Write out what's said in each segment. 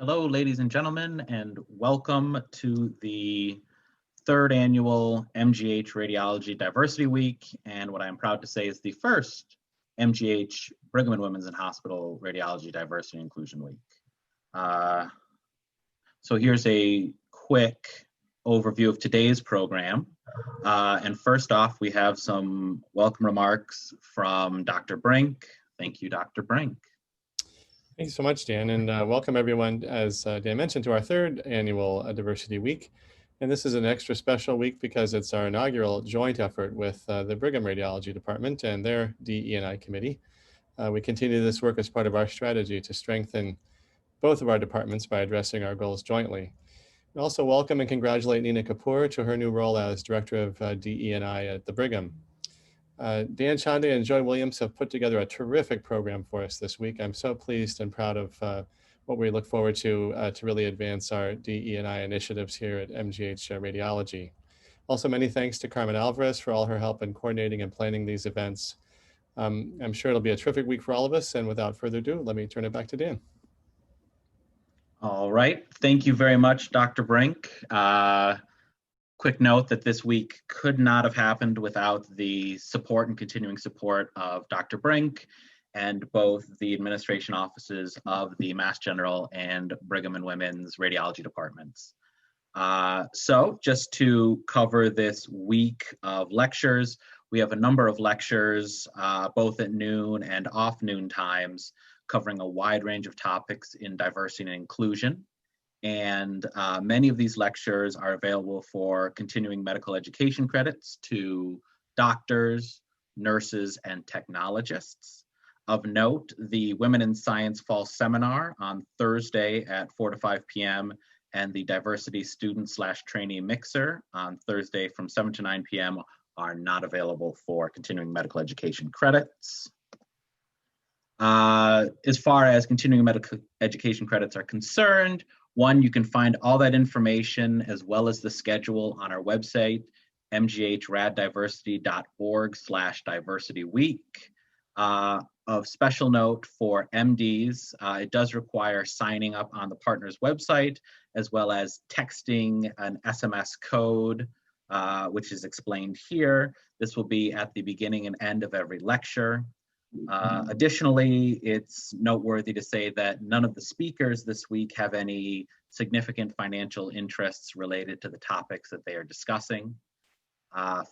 Hello, ladies and gentlemen, and welcome to the third annual MGH Radiology Diversity Week, and what I'm proud to say is the first MGH Brigham and Women's and Hospital Radiology Diversity Inclusion Week. So here's a quick overview of today's program. And first off, we have some welcome remarks from Dr. Brink. Thank you, Dr. Brink. Thank you so much, Dan, and welcome everyone, as Dan mentioned, to our third annual Diversity Week. And this is an extra special week because it's our inaugural joint effort with the Brigham Radiology Department and their DE&I committee. We continue this work as part of our strategy to strengthen both of our departments by addressing our goals jointly. We also welcome and congratulate Nina Kapoor to her new role as Director of DE&I at the Brigham. Dan Chande and Joy Williams have put together a terrific program for us this week. I'm so pleased and proud of what we look forward to really advance our DE&I initiatives here at MGH Radiology. Also, many thanks to Carmen Alvarez for all her help in coordinating and planning these events. I'm sure it'll be a terrific week for all of us, and without further ado, let me turn it back to Dan. All right, thank you very much, Dr. Brink. Quick note that this week could not have happened without the support and continuing support of Dr. Brink and both the administration offices of the Mass General and Brigham and Women's radiology departments. So just to cover this week of lectures, we have a number of lectures, both at noon and off noon times, covering a wide range of topics in diversity and inclusion. And many of these lectures are available for continuing medical education credits to doctors, nurses, and technologists. Of note, the Women in Science Fall Seminar on Thursday at 4 to 5 p.m. and the Diversity Student/Trainee Mixer on Thursday from 7 to 9 p.m. are not available for continuing medical education credits. As far as continuing medical education credits are concerned, one, you can find all that information as well as the schedule on our website, mghraddiversity.org/diversityweek. Of special note for MDs, it does require signing up on the partner's website, as well as texting an SMS code, which is explained here. This will be at the beginning and end of every lecture. Additionally, it's noteworthy to say that none of the speakers this week have any significant financial interests related to the topics that they are discussing.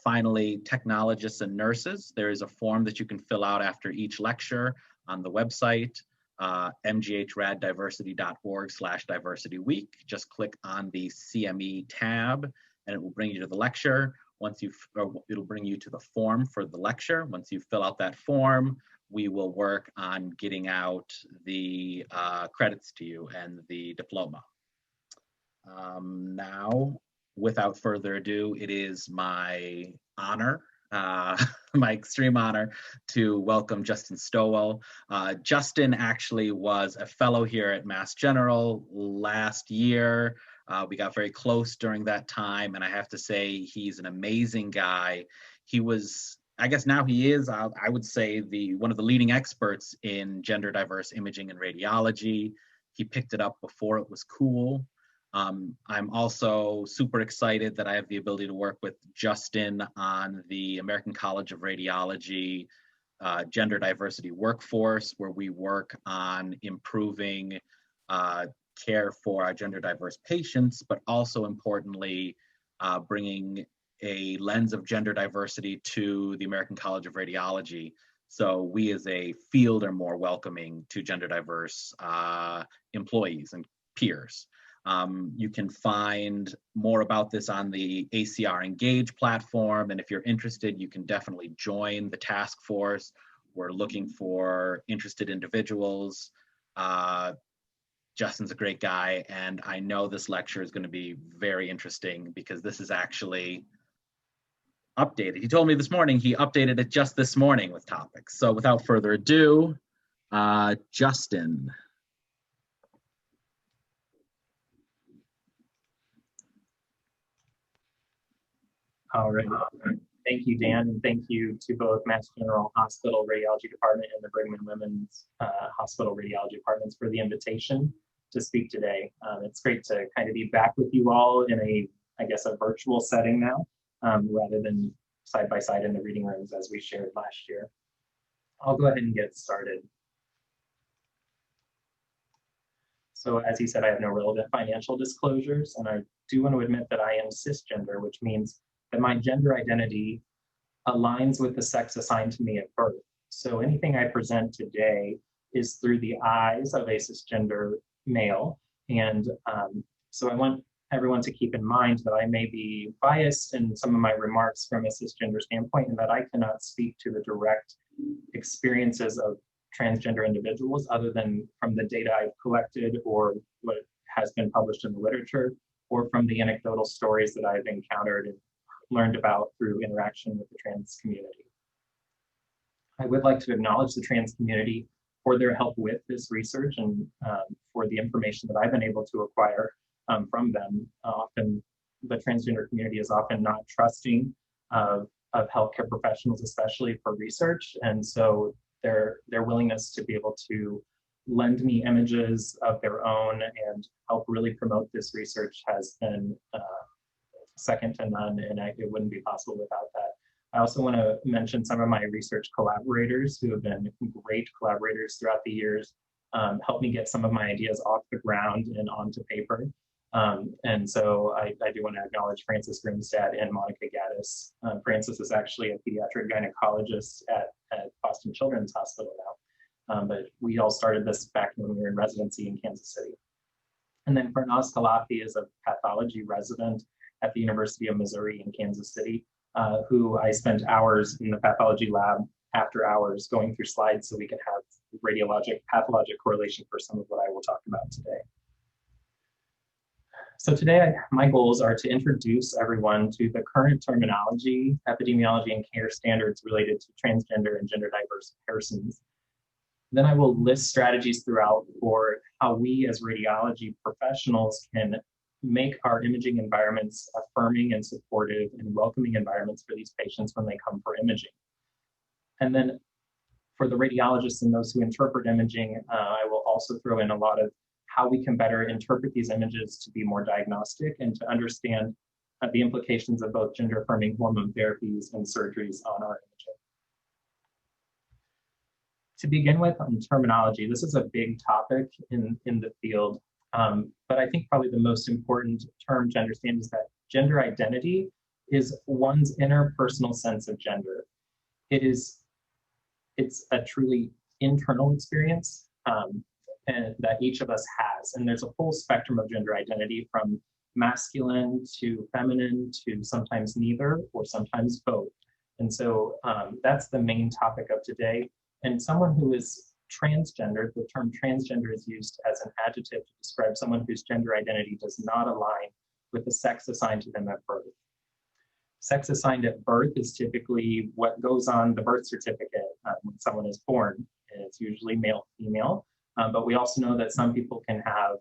Finally, technologists and nurses, there is a form that you can fill out after each lecture on the website, mghraddiversity.org/diversityweek. Just click on the CME tab and it will bring you to the lecture. It'll bring you to the form for the lecture. Once you fill out that form, we will work on getting out the credits to you and the diploma. Now, without further ado, it is my honor, my extreme honor, to welcome Justin Stowell. Justin actually was a fellow here at Mass General last year. We got very close during that time, and I have to say he's an amazing guy. He was, I guess now he is, I would say, one of the leading experts in gender diverse imaging and radiology. He picked it up before it was cool. I'm also super excited that I have the ability to work with Justin on the American College of Radiology gender diversity workforce, where we work on improving care for our gender diverse patients, but also importantly, bringing a lens of gender diversity to the American College of Radiology. So we as a field are more welcoming to gender diverse employees and peers. You can find more about this on the ACR Engage platform. And if you're interested, you can definitely join the task force. We're looking for interested individuals. Justin's a great guy, and I know this lecture is going to be very interesting because this is actually updated. He told me this morning he updated it just this morning with topics. So without further ado, Justin. All right. Thank you, Dan, and thank you to both Mass General Hospital Radiology Department and the Brigham and Women's Hospital Radiology Departments for the invitation. to speak today. It's great to kind of be back with you all in I guess, a virtual setting now, rather than side by side in the reading rooms as we shared last year. I'll go ahead and get started. So as he said, I have no relevant financial disclosures, and I do want to admit that I am cisgender, which means that my gender identity aligns with the sex assigned to me at birth. So anything I present today is through the eyes of a cisgender male. And so I want everyone to keep in mind that I may be biased in some of my remarks from a cisgender standpoint, and that I cannot speak to the direct experiences of transgender individuals other than from the data I've collected or what has been published in the literature, or from the anecdotal stories that I've encountered and learned about through interaction with the trans community. I would like to acknowledge the trans community for their help with this research and for the information that I've been able to acquire from them. Often the transgender community is often not trusting of healthcare professionals, especially for research. And so their willingness to be able to lend me images of their own and help really promote this research has been second to none, and it wouldn't be possible without that. I also want to mention some of my research collaborators who have been great collaborators throughout the years, helped me get some of my ideas off the ground and onto paper. And so I do want to acknowledge Frances Grimstad and Monica Gaddis. Frances is actually a pediatric gynecologist at Boston Children's Hospital now, but we all started this back when we were in residency in Kansas City. And then Farnaz Khalafi is a pathology resident at the University of Missouri in Kansas City, who I spent hours in the pathology lab after hours going through slides so we could have radiologic pathologic correlation for some of what I will talk about today. So today, my goals are to introduce everyone to the current terminology, epidemiology, and care standards related to transgender and gender diverse persons. Then I will list strategies throughout for how we as radiology professionals can make our imaging environments affirming and supportive and welcoming environments for these patients when they come for imaging. And then for the radiologists and those who interpret imaging, I will also throw in a lot of how we can better interpret these images to be more diagnostic and to understand the implications of both gender-affirming hormone therapies and surgeries on our imaging. To begin with, on terminology, this is a big topic in the field, but I think probably the most important term to understand is that gender identity is one's interpersonal sense of gender. It's a truly internal experience, and that each of us has. And there's a whole spectrum of gender identity, from masculine to feminine to sometimes neither or sometimes both. And so that's the main topic of today. And someone who is transgender, the term transgender is used as an adjective to describe someone whose gender identity does not align with the sex assigned to them at birth. Sex assigned at birth is typically what goes on the birth certificate when someone is born. And it's usually male, female. But we also know that some people can have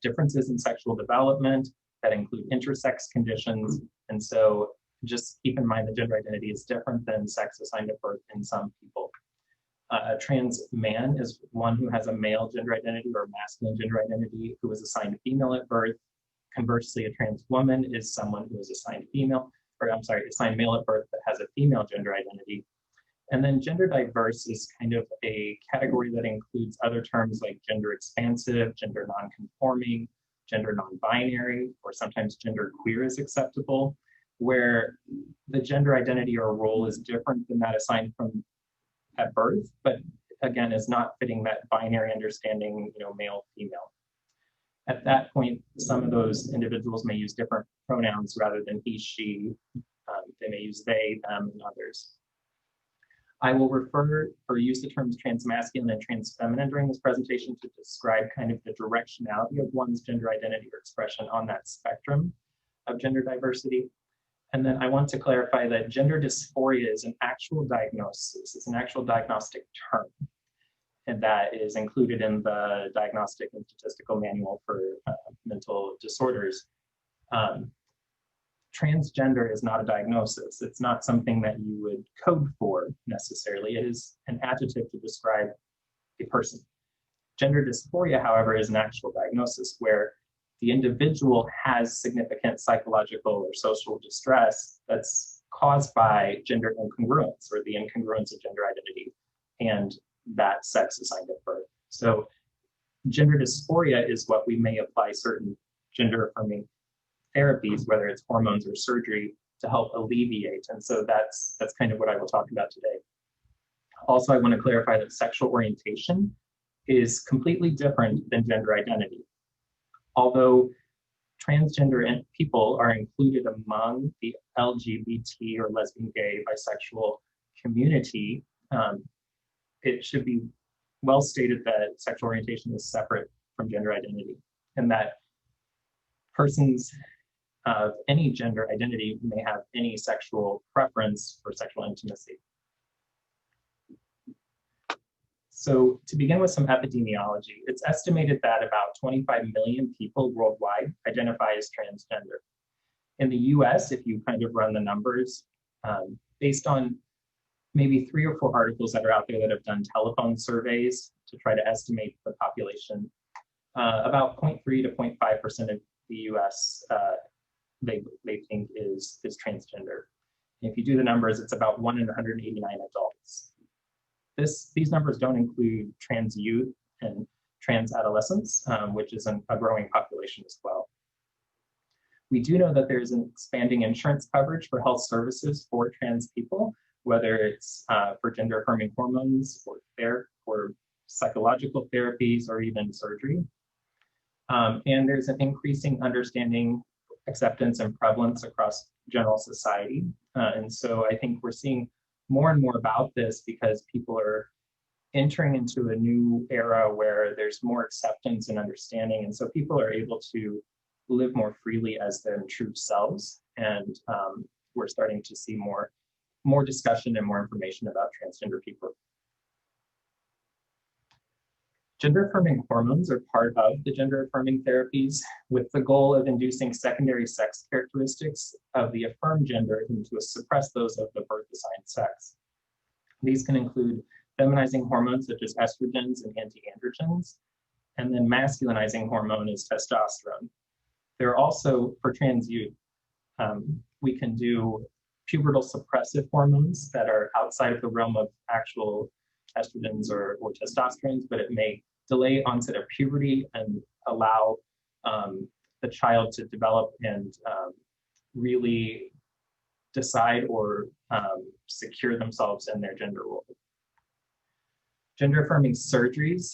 differences in sexual development that include intersex conditions. And so just keep in mind that gender identity is different than sex assigned at birth in some people. A trans man is one who has a male gender identity or masculine gender identity who is assigned female at birth. Conversely, a trans woman is someone who is assigned assigned male at birth but has a female gender identity. And then gender diverse is kind of a category that includes other terms like gender expansive, gender non-conforming, gender non-binary, or sometimes gender queer is acceptable, where the gender identity or role is different than that assigned from at birth, but again, is not fitting that binary understanding, male, female. At that point, some of those individuals may use different pronouns rather than he, she. They may use they, them, and others. I will refer or use the terms transmasculine and transfeminine during this presentation to describe kind of the directionality of one's gender identity or expression on that spectrum of gender diversity. And then I want to clarify that gender dysphoria is an actual diagnosis. It's an actual diagnostic term, and that is included in the Diagnostic and Statistical Manual for Mental Disorders. Transgender is not a diagnosis. It's not something that you would code for necessarily. It is an adjective to describe a person. Gender dysphoria, however, is an actual diagnosis where the individual has significant psychological or social distress that's caused by gender incongruence or the incongruence of gender identity and that sex assigned at birth. So gender dysphoria is what we may apply certain gender affirming therapies, whether it's hormones or surgery, to help alleviate. And so that's kind of what I will talk about today. Also, I want to clarify that sexual orientation is completely different than gender identity. Although transgender people are included among the LGBT or lesbian, gay, bisexual community, it should be well stated that sexual orientation is separate from gender identity, and that persons of any gender identity may have any sexual preference for sexual intimacy. So to begin with some epidemiology, it's estimated that about 25 million people worldwide identify as transgender. In the US, if you kind of run the numbers, based on maybe 3 or 4 articles that are out there that have done telephone surveys to try to estimate the population, about 0.3 to 0.5% of the US they think is transgender. And if you do the numbers, it's about 1 in 189 adults. These numbers don't include trans youth and trans adolescents, which is a growing population as well. We do know that there's an expanding insurance coverage for health services for trans people, whether it's for gender affirming hormones or psychological therapies or even surgery. And there's an increasing understanding, acceptance, and prevalence across general society. And so I think we're seeing more and more about this because people are entering into a new era where there's more acceptance and understanding. And so people are able to live more freely as their true selves. And we're starting to see more discussion and more information about transgender people. Gender affirming hormones are part of the gender affirming therapies with the goal of inducing secondary sex characteristics of the affirmed gender and to suppress those of the birth assigned sex. These can include feminizing hormones such as estrogens and anti-androgens, and then masculinizing hormone is testosterone. There are also, for trans youth, we can do pubertal suppressive hormones that are outside of the realm of actual estrogens or testosterone, but it may delay onset of puberty and allow the child to develop and really decide or secure themselves in their gender role. Gender affirming surgeries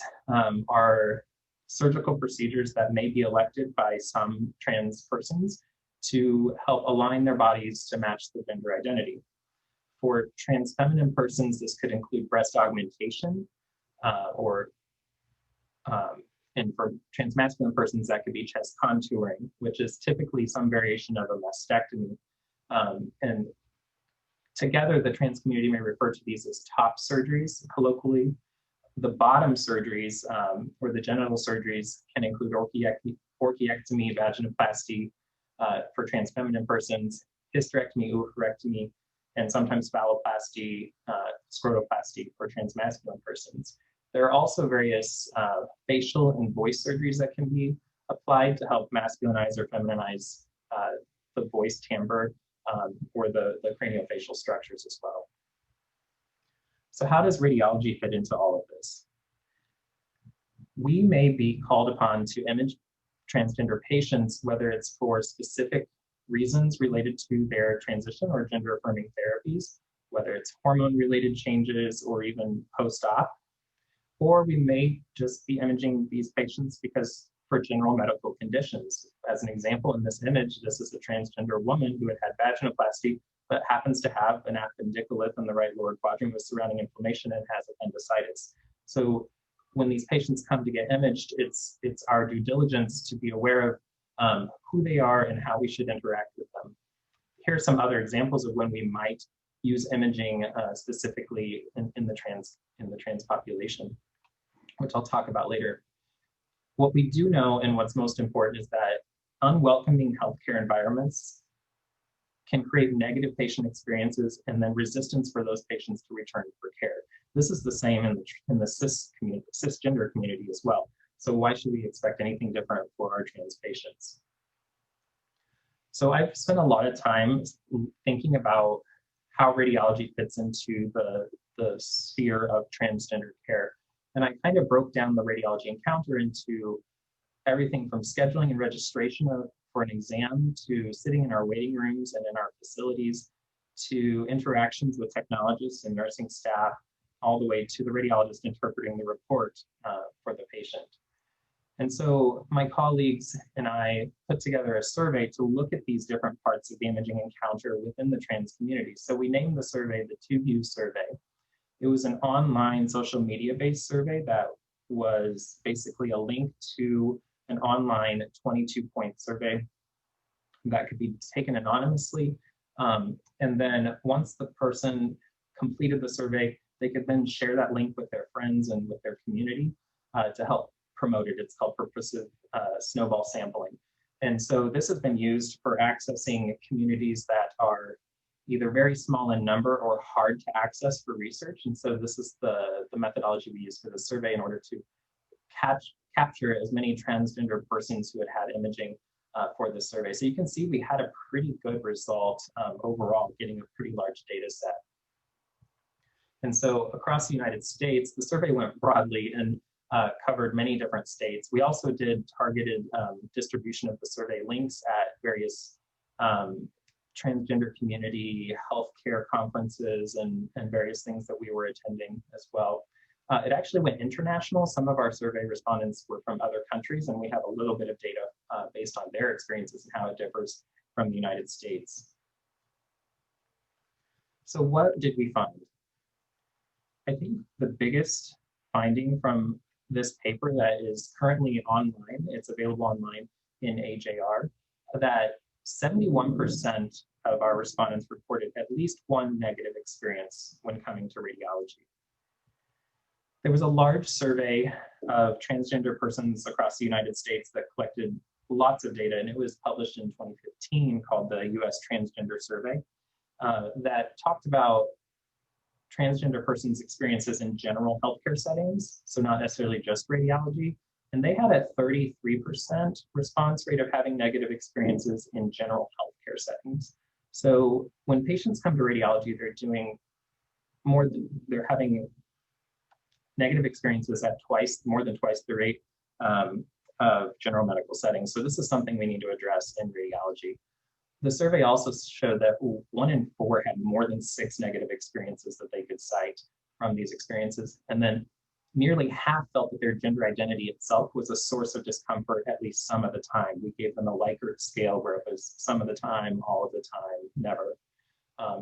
are surgical procedures that may be elected by some trans persons to help align their bodies to match the gender identity. For trans feminine persons, this could include breast augmentation, and for trans masculine persons, that could be chest contouring, which is typically some variation of a mastectomy. And together, the trans community may refer to these as top surgeries colloquially. The bottom surgeries, or the genital surgeries, can include orchiectomy, vaginoplasty for trans feminine persons, hysterectomy, oophorectomy, and sometimes phalloplasty, scrotoplasty for trans masculine persons. There are also various facial and voice surgeries that can be applied to help masculinize or feminize the voice timbre or the craniofacial structures as well. So how does radiology fit into all of this? We may be called upon to image transgender patients, whether it's for specific reasons related to their transition or gender affirming therapies, whether it's hormone related changes or even post-op, or we may just be imaging these patients because for general medical conditions. As an example, in this image, this is a transgender woman who had vaginoplasty, but happens to have an appendicolith in the right lower quadrant with surrounding inflammation and has appendicitis. So when these patients come to get imaged, it's our due diligence to be aware of who they are and how we should interact with them. Here are some other examples of when we might use imaging specifically in the trans population, which I'll talk about later. What we do know and what's most important is that unwelcoming healthcare environments can create negative patient experiences and then resistance for those patients to return for care. This is the same in the cisgender community as well. So why should we expect anything different for our trans patients? So I've spent a lot of time thinking about how radiology fits into the sphere of transgender care. And I kind of broke down the radiology encounter into everything from scheduling and registration for an exam, to sitting in our waiting rooms and in our facilities, to interactions with technologists and nursing staff, all the way to the radiologist interpreting the report for the patient. And so my colleagues and I put together a survey to look at these different parts of the imaging encounter within the trans community. So we named the survey the 2View survey. It was an online social media-based survey that was basically a link to an online 22-point survey that could be taken anonymously. And then once the person completed the survey, they could then share that link with their friends and with their community to help promote it. It's called purposive snowball sampling. And so this has been used for accessing communities that are either very small in number or hard to access for research. And so this is the methodology we use for the survey in order to capture as many transgender persons who had imaging for the survey. So you can see we had a pretty good result overall, getting a pretty large data set. And so across the United States, the survey went broadly and covered many different states. We also did targeted distribution of the survey links at various transgender community healthcare conferences and various things that we were attending as well. It actually went international. Some of our survey respondents were from other countries, and we have a little bit of data based on their experiences and how it differs from the United States. So what did we find? I think the biggest finding from this paper that is currently online, it's available online in AJR, that 71% of our respondents reported at least one negative experience when coming to radiology. There was a large survey of transgender persons across the United States that collected lots of data, and it was published in 2015 called the US Transgender Survey that talked about transgender persons' experiences in general healthcare settings, so not necessarily just radiology. And they had a 33% response rate of having negative experiences in general healthcare settings. So when patients come to radiology, they're doing they're having negative experiences at more than twice the rate of general medical settings. So this is something we need to address in radiology. The survey also showed that 1 in 4 had more than 6 negative experiences that they could cite from these experiences. And then nearly half felt that their gender identity itself was a source of discomfort at least some of the time. We gave them a Likert scale where it was some of the time, all of the time, never.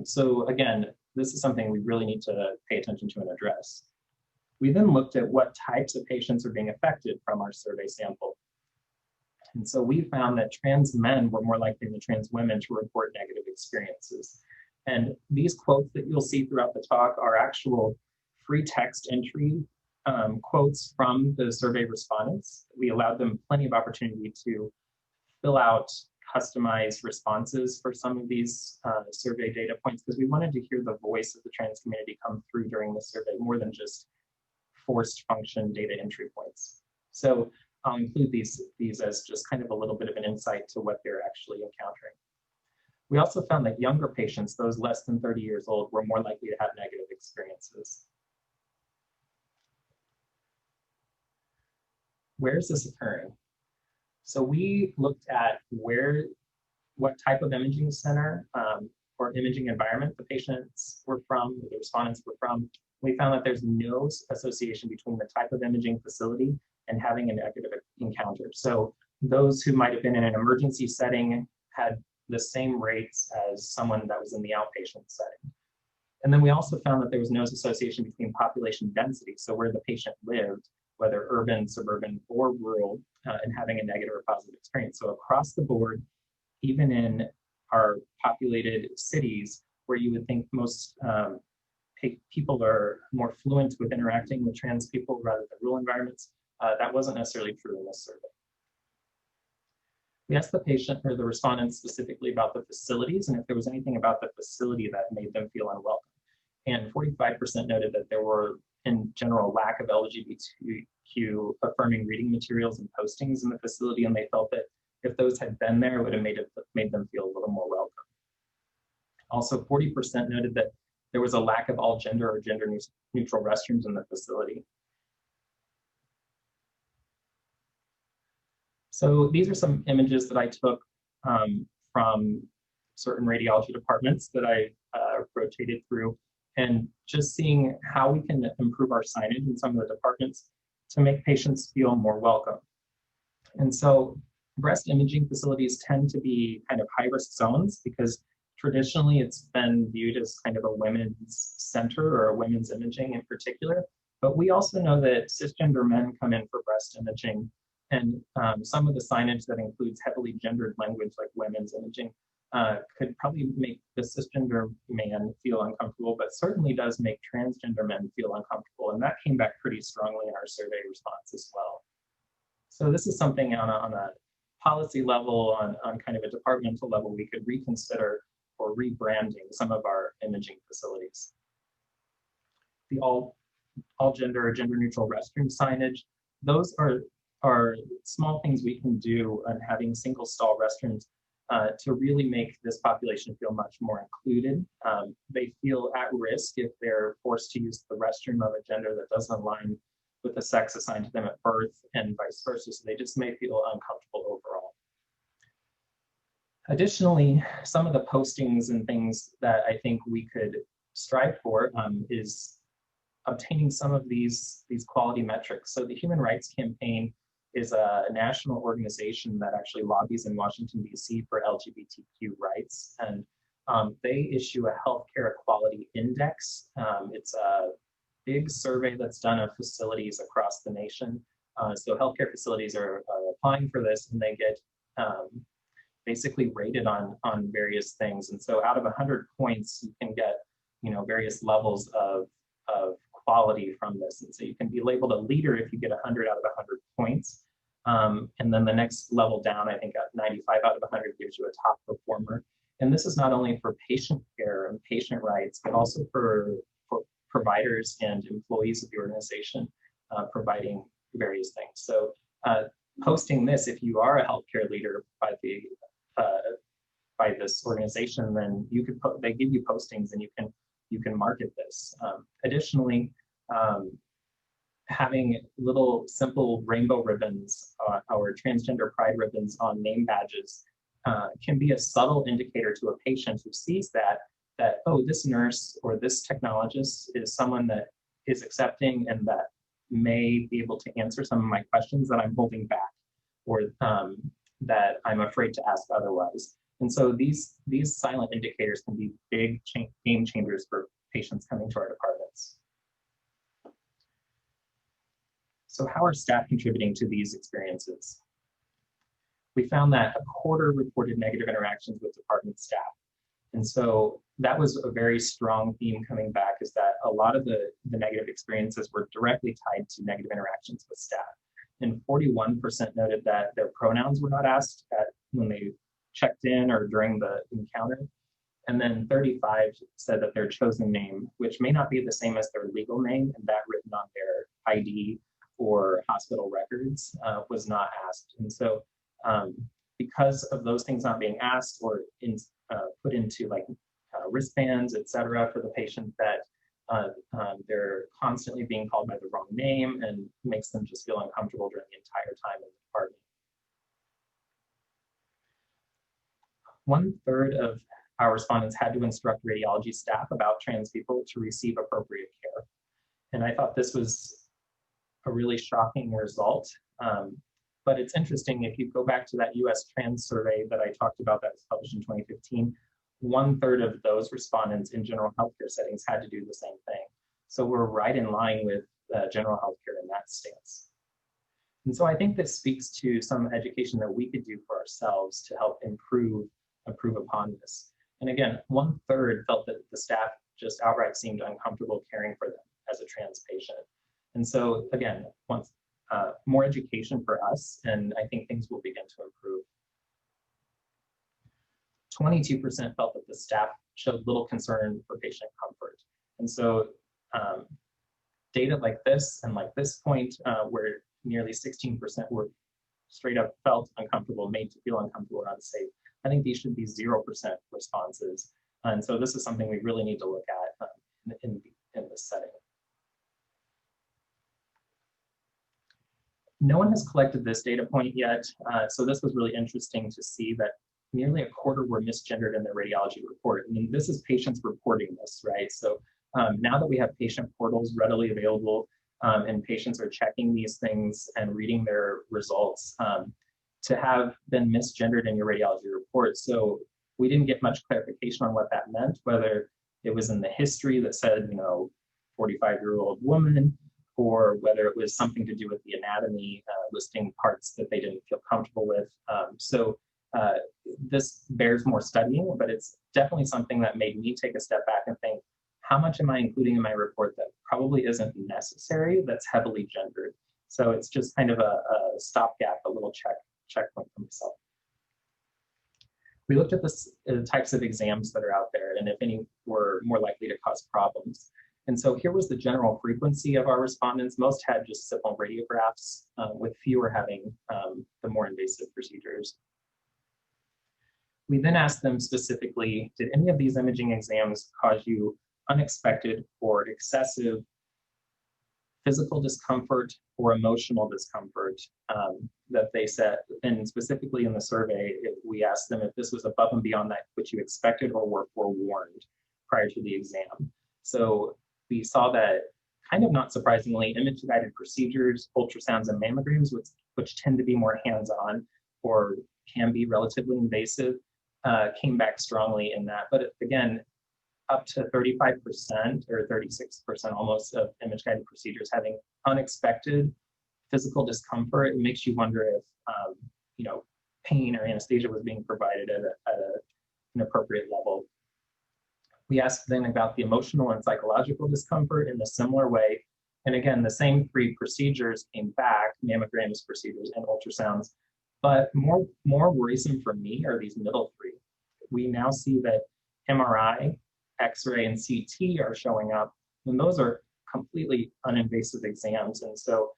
So again, this is something we really need to pay attention to and address. We then looked at what types of patients are being affected from our survey sample. And so we found that trans men were more likely than trans women to report negative experiences. And these quotes that you'll see throughout the talk are actual free text entry quotes from the survey respondents. We allowed them plenty of opportunity to fill out customized responses for some of these survey data points, because we wanted to hear the voice of the trans community come through during the survey more than just forced function data entry points. So I'll include these as just kind of a little bit of an insight to what they're actually encountering. We also found that younger patients, those less than 30 years old, were more likely to have negative experiences. Where is this occurring? So we looked at what type of imaging center or imaging environment the patients were from, the respondents were from. We found that there's no association between the type of imaging facility and having a negative encounter. So those who might have been in an emergency setting had the same rates as someone that was in the outpatient setting. And then we also found that there was no association between population density, so where the patient lived, whether urban, suburban, or rural, and having a negative or positive experience. So across the board, even in our populated cities, where you would think most people are more fluent with interacting with trans people rather than rural environments, that wasn't necessarily true in this survey. We asked the patient or the respondents specifically about the facilities and if there was anything about the facility that made them feel unwelcome. and 45% noted that there were, in general, lack of LGBTQ affirming reading materials and postings in the facility, and they felt that if those had been there, it would have made them feel a little more welcome. Also, 40% noted that there was a lack of all gender or gender neutral restrooms in the facility. So these are some images that I took from certain radiology departments that I rotated through, and just seeing how we can improve our signage in some of the departments to make patients feel more welcome. And so breast imaging facilities tend to be kind of high-risk zones because traditionally it's been viewed as kind of a women's center or a women's imaging in particular. But we also know that cisgender men come in for breast imaging, and some of the signage that includes heavily gendered language like women's imaging could probably make the cisgender man feel uncomfortable, but certainly does make transgender men feel uncomfortable. And that came back pretty strongly in our survey response as well. So this is something on a policy level, on kind of a departmental level, we could reconsider for rebranding some of our imaging facilities. The all gender or gender neutral restroom signage, those are small things we can do on having single stall restrooms to really make this population feel much more included. They feel at risk if they're forced to use the restroom of a gender that doesn't align with the sex assigned to them at birth, and vice versa. So they just may feel uncomfortable overall. Additionally, some of the postings and things that I think we could strive for is obtaining some of these quality metrics. So the Human Rights Campaign is a national organization that actually lobbies in Washington, D.C. for LGBTQ rights. And they issue a healthcare equality index. It's a big survey that's done of facilities across the nation. So healthcare facilities are applying for this, and they get basically rated on various things. And so out of 100 points, you can get various levels of quality from this. And so you can be labeled a leader if you get 100 out of 100 points. And then the next level down, I think at 95 out of 100 gives you a top performer. And this is not only for patient care and patient rights, but also for providers and employees of the organization providing various things. So posting this, if you are a healthcare leader by this organization, then you could they give you postings and you can market this. Additionally, having little simple rainbow ribbons or transgender pride ribbons on name badges can be a subtle indicator to a patient who sees that oh, this nurse or this technologist is someone that is accepting and that may be able to answer some of my questions that I'm holding back, or that I'm afraid to ask otherwise. And so these silent indicators can be big game changers for patients coming to our departments. So how are staff contributing to these experiences? We found that a quarter reported negative interactions with department staff. And so that was a very strong theme coming back, is that a lot of the negative experiences were directly tied to negative interactions with staff. And 41% noted that their pronouns were not asked when they checked in or during the encounter. And then 35 said that their chosen name, which may not be the same as their legal name, and that written on their ID or hospital records, was not asked. And so because of those things not being asked or put into like wristbands, et cetera, for the patient, that they're constantly being called by the wrong name and makes them just feel uncomfortable during the entire time in the department. 1/3 of our respondents had to instruct radiology staff about trans people to receive appropriate care. And I thought this was a really shocking result. But it's interesting, if you go back to that US trans survey that I talked about that was published in 2015, 1/3 of those respondents in general healthcare settings had to do the same thing. So we're right in line with general healthcare in that stance. And so I think this speaks to some education that we could do for ourselves to help improve upon this. And again, 1/3 felt that the staff just outright seemed uncomfortable caring for them as a trans patient. And so again, more education for us, and I think things will begin to improve. 22% felt that the staff showed little concern for patient comfort. And so data like this and like this point, where nearly 16% were straight up felt uncomfortable, made to feel uncomfortable or unsafe, I think these should be 0% responses. And so this is something we really need to look at in this setting. No one has collected this data point yet, so this was really interesting to see that nearly a quarter were misgendered in their radiology report. I mean, this is patients reporting this, right? So now that we have patient portals readily available and patients are checking these things and reading their results, to have been misgendered in your radiology report. So we didn't get much clarification on what that meant, whether it was in the history that said, 45-year-old woman, or whether it was something to do with the anatomy, listing parts that they didn't feel comfortable with. So this bears more studying, but it's definitely something that made me take a step back and think, how much am I including in my report that probably isn't necessary, that's heavily gendered? So it's just kind of a stopgap, a little checkpoint for myself. We looked at the types of exams that are out there and if any were more likely to cause problems. And so here was the general frequency of our respondents. Most had just simple radiographs, with fewer having the more invasive procedures. We then asked them specifically, did any of these imaging exams cause you unexpected or excessive physical discomfort or emotional discomfort that they said? And specifically in the survey, we asked them if this was above and beyond that which you expected or were forewarned prior to the exam. So we saw that, kind of not surprisingly, image-guided procedures, ultrasounds, and mammograms, which tend to be more hands-on or can be relatively invasive, came back strongly in that. But again, up to 35% or 36% almost of image-guided procedures having unexpected physical discomfort, it makes you wonder if pain or anesthesia was being provided at an appropriate level. We asked then about the emotional and psychological discomfort in a similar way. And again, the same 3 procedures came back, mammograms, procedures, and ultrasounds. But more worrisome for me are these middle 3. We now see that MRI, X-ray, and CT are showing up, and those are completely uninvasive exams. And so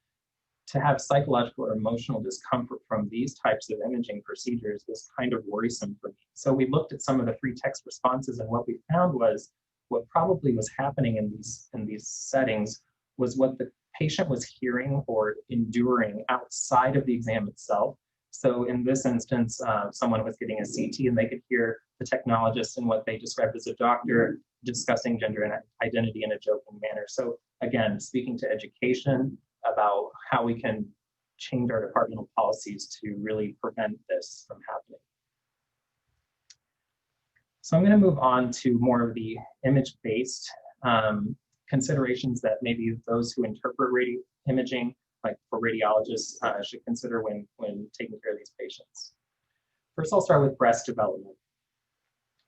to have psychological or emotional discomfort from these types of imaging procedures is kind of worrisome for me. So we looked at some of the free text responses, and what we found was what probably was happening in these settings was what the patient was hearing or enduring outside of the exam itself. So in this instance, someone was getting a CT and they could hear the technologist and what they described as a doctor discussing gender and identity in a joking manner. So again, speaking to education about how we can change our departmental policies to really prevent this from happening. So I'm going to move on to more of the image-based considerations that maybe those who interpret imaging, like for radiologists, should consider when taking care of these patients. First, I'll start with breast development.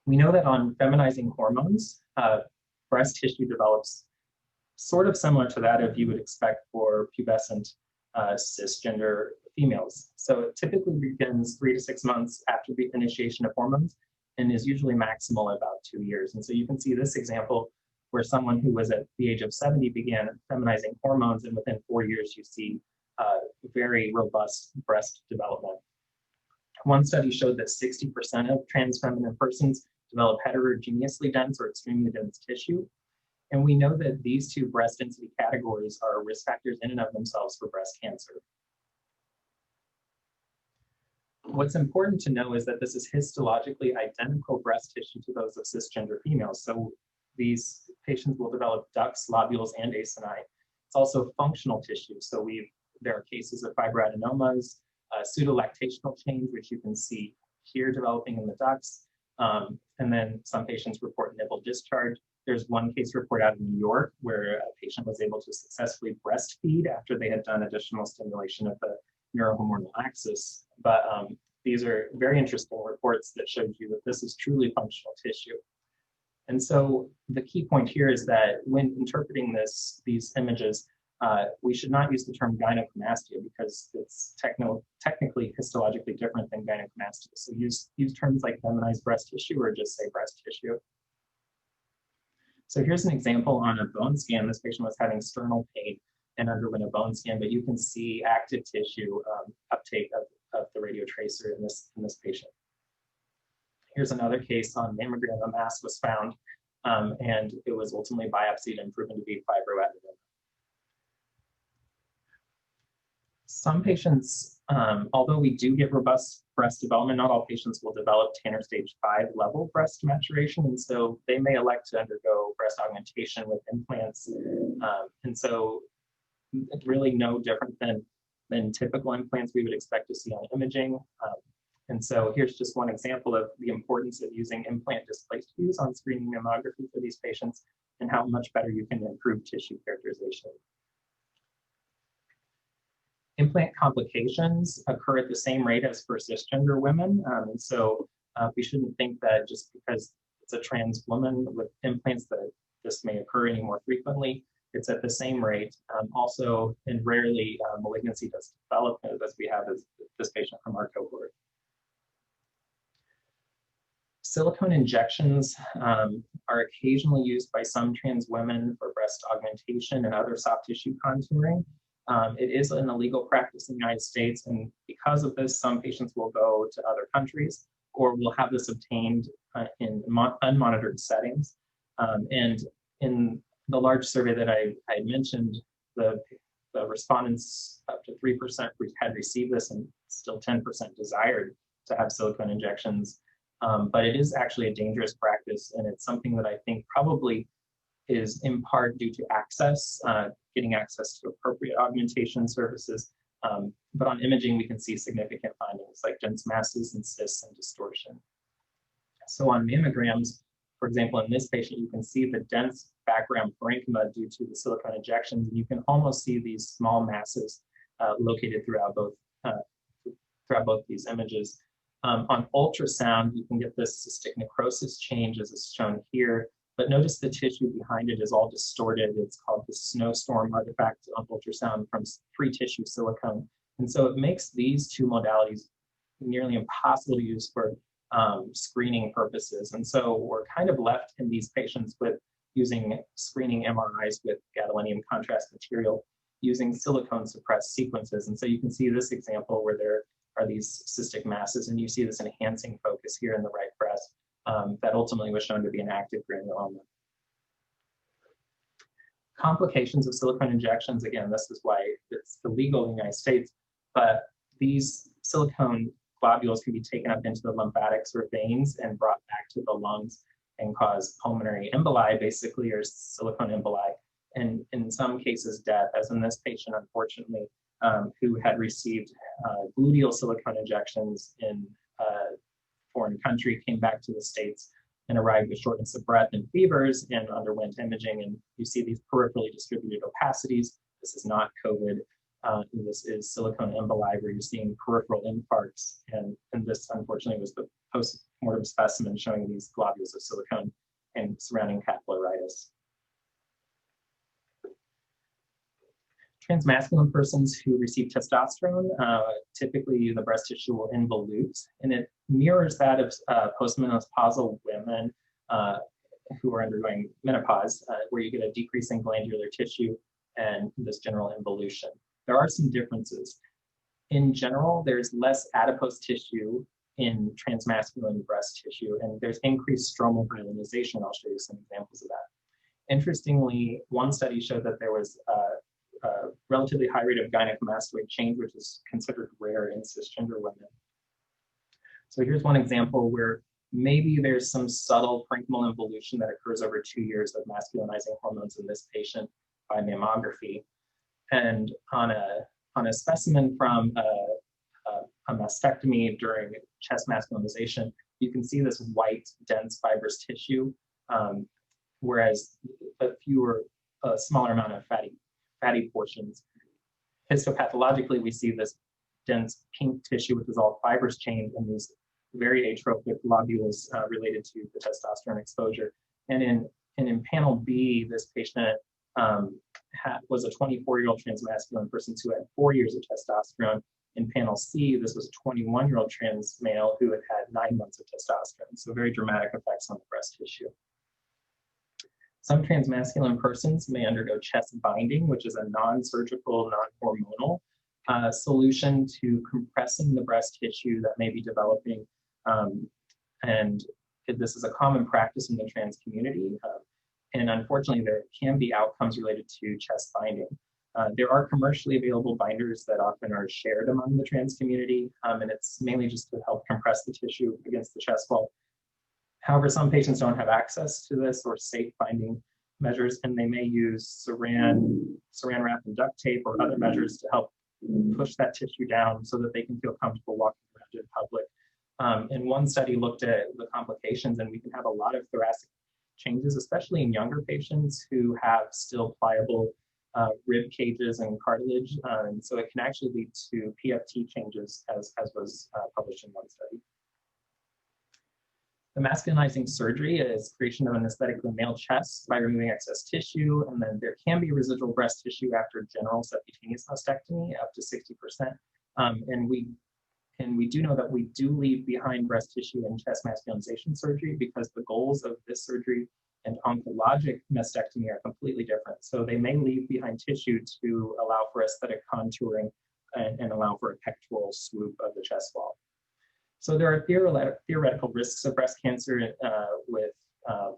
We know that on feminizing hormones, breast tissue develops sort of similar to that of you would expect for pubescent cisgender females. So it typically begins 3 to 6 months after the initiation of hormones and is usually maximal at about 2 years. And so you can see this example where someone who was at the age of 70 began feminizing hormones, and within 4 years you see very robust breast development. One study showed that 60% of trans feminine persons develop heterogeneously dense or extremely dense tissue. And we know that these 2 breast density categories are risk factors in and of themselves for breast cancer. What's important to know is that this is histologically identical breast tissue to those of cisgender females. So these patients will develop ducts, lobules, and acini. It's also functional tissue. So there are cases of fibroadenomas, pseudolactational change, which you can see here developing in the ducts. And then some patients report nipple discharge. There's one case report out in New York where a patient was able to successfully breastfeed after they had done additional stimulation of the neurohormonal axis. But these are very interesting reports that showed you that this is truly functional tissue. And so the key point here is that when interpreting these images, we should not use the term gynecomastia because it's technically histologically different than gynecomastia. So use terms like feminized breast tissue or just say breast tissue. So here's an example on a bone scan. This patient was having sternal pain and underwent a bone scan, but you can see active tissue uptake of the radiotracer in this patient. Here's another case on mammogram. A mass was found, and it was ultimately biopsied and proven to be fibroadenoma. Some patients, although we do get robust breast development, not all patients will develop Tanner stage 5 level breast maturation, and so they may elect to undergo breast augmentation with implants. And so it's really no different than typical implants we would expect to see on imaging. And so here's just one example of the importance of using implant displaced views on screening mammography for these patients and how much better you can improve tissue characterization. Implant complications occur at the same rate as for cisgender women. And so we shouldn't think that just because it's a trans woman with implants that this may occur any more frequently. It's at the same rate. Also, and rarely malignancy does develop as we have this patient from our cohort. Silicone injections are occasionally used by some trans women for breast augmentation and other soft tissue contouring. It is an illegal practice in the United States, and because of this, some patients will go to other countries or will have this obtained in unmonitored settings. And in the large survey that I mentioned, the respondents, up to 3% had received this, and still 10% desired to have silicone injections. But it is actually a dangerous practice, and it's something that I think probably is in part due to access, getting access to appropriate augmentation services. But on imaging, we can see significant findings like dense masses and cysts and distortion. So on mammograms, for example, in this patient, you can see the dense background parenchyma due to the silicone injections. And you can almost see these small masses located throughout both these images. On ultrasound, you can get this cystic necrosis change as is shown here, but notice the tissue behind it is all distorted. It's called the snowstorm artifact on ultrasound from free tissue silicone. And so it makes these two modalities nearly impossible to use for screening purposes. And so we're kind of left in these patients with using screening MRIs with gadolinium contrast material, using silicone suppressed sequences. And so you can see this example where there are these cystic masses, and you see this enhancing focus here in the right breast that ultimately was shown to be an active granuloma. Complications of silicone injections, again, this is why it's illegal in the United States, but these silicone globules can be taken up into the lymphatics or veins and brought back to the lungs and cause pulmonary emboli, basically, or silicone emboli, and in some cases death, as in this patient, unfortunately, who had received gluteal silicone injections in a foreign country, came back to the States and arrived with shortness of breath and fevers and underwent imaging. And you see these peripherally distributed opacities. This is not COVID. This is silicone emboli where you're seeing peripheral infarcts. And this, unfortunately, was the post-mortem specimen showing these globules of silicone and surrounding capillaritis. Transmasculine persons who receive testosterone, typically the breast tissue will involute, and it mirrors that of postmenopausal women who are undergoing menopause, where you get a decrease in glandular tissue and this general involution. There are some differences. In general, there's less adipose tissue in transmasculine breast tissue, and there's increased stromal hyalinization. I'll show you some examples of that. Interestingly, one study showed that there was a relatively high rate of gynecomastoid change, which is considered rare in cisgender women. So here's one example where maybe there's some subtle parenchymal involution that occurs over 2 years of masculinizing hormones in this patient by mammography. And on a specimen from a mastectomy during chest masculinization, you can see this white, dense, fibrous tissue, whereas a smaller amount of fatty portions. Histopathologically, we see this dense pink tissue, which is all fibrous chain, and these very atrophic globules related to the testosterone exposure. And in panel B, this patient was a 24-year-old transmasculine person who had 4 years of testosterone. In panel C, this was a 21-year-old trans male who had had 9 months of testosterone. So very dramatic effects on the breast tissue. Some transmasculine persons may undergo chest binding, which is a non-surgical, non-hormonal solution to compressing the breast tissue that may be developing. And this is a common practice in the trans community. And unfortunately, there can be outcomes related to chest binding. There are commercially available binders that often are shared among the trans community, and it's mainly just to help compress the tissue against the chest wall. However, some patients don't have access to this or safe binding measures, and they may use saran wrap and duct tape or other measures to help push that tissue down so that they can feel comfortable walking around in public. And one study looked at the complications, and we can have a lot of thoracic changes, especially in younger patients who have still pliable rib cages and cartilage. And so it can actually lead to PFT changes, as was published in one study. The masculinizing surgery is creation of an aesthetically male chest by removing excess tissue, and then there can be residual breast tissue after general subcutaneous mastectomy, up to 60%. And we do know that we do leave behind breast tissue in chest masculinization surgery because the goals of this surgery and oncologic mastectomy are completely different. So they may leave behind tissue to allow for aesthetic contouring and allow for a pectoral swoop of the chest wall. So there are theoretical risks of breast cancer with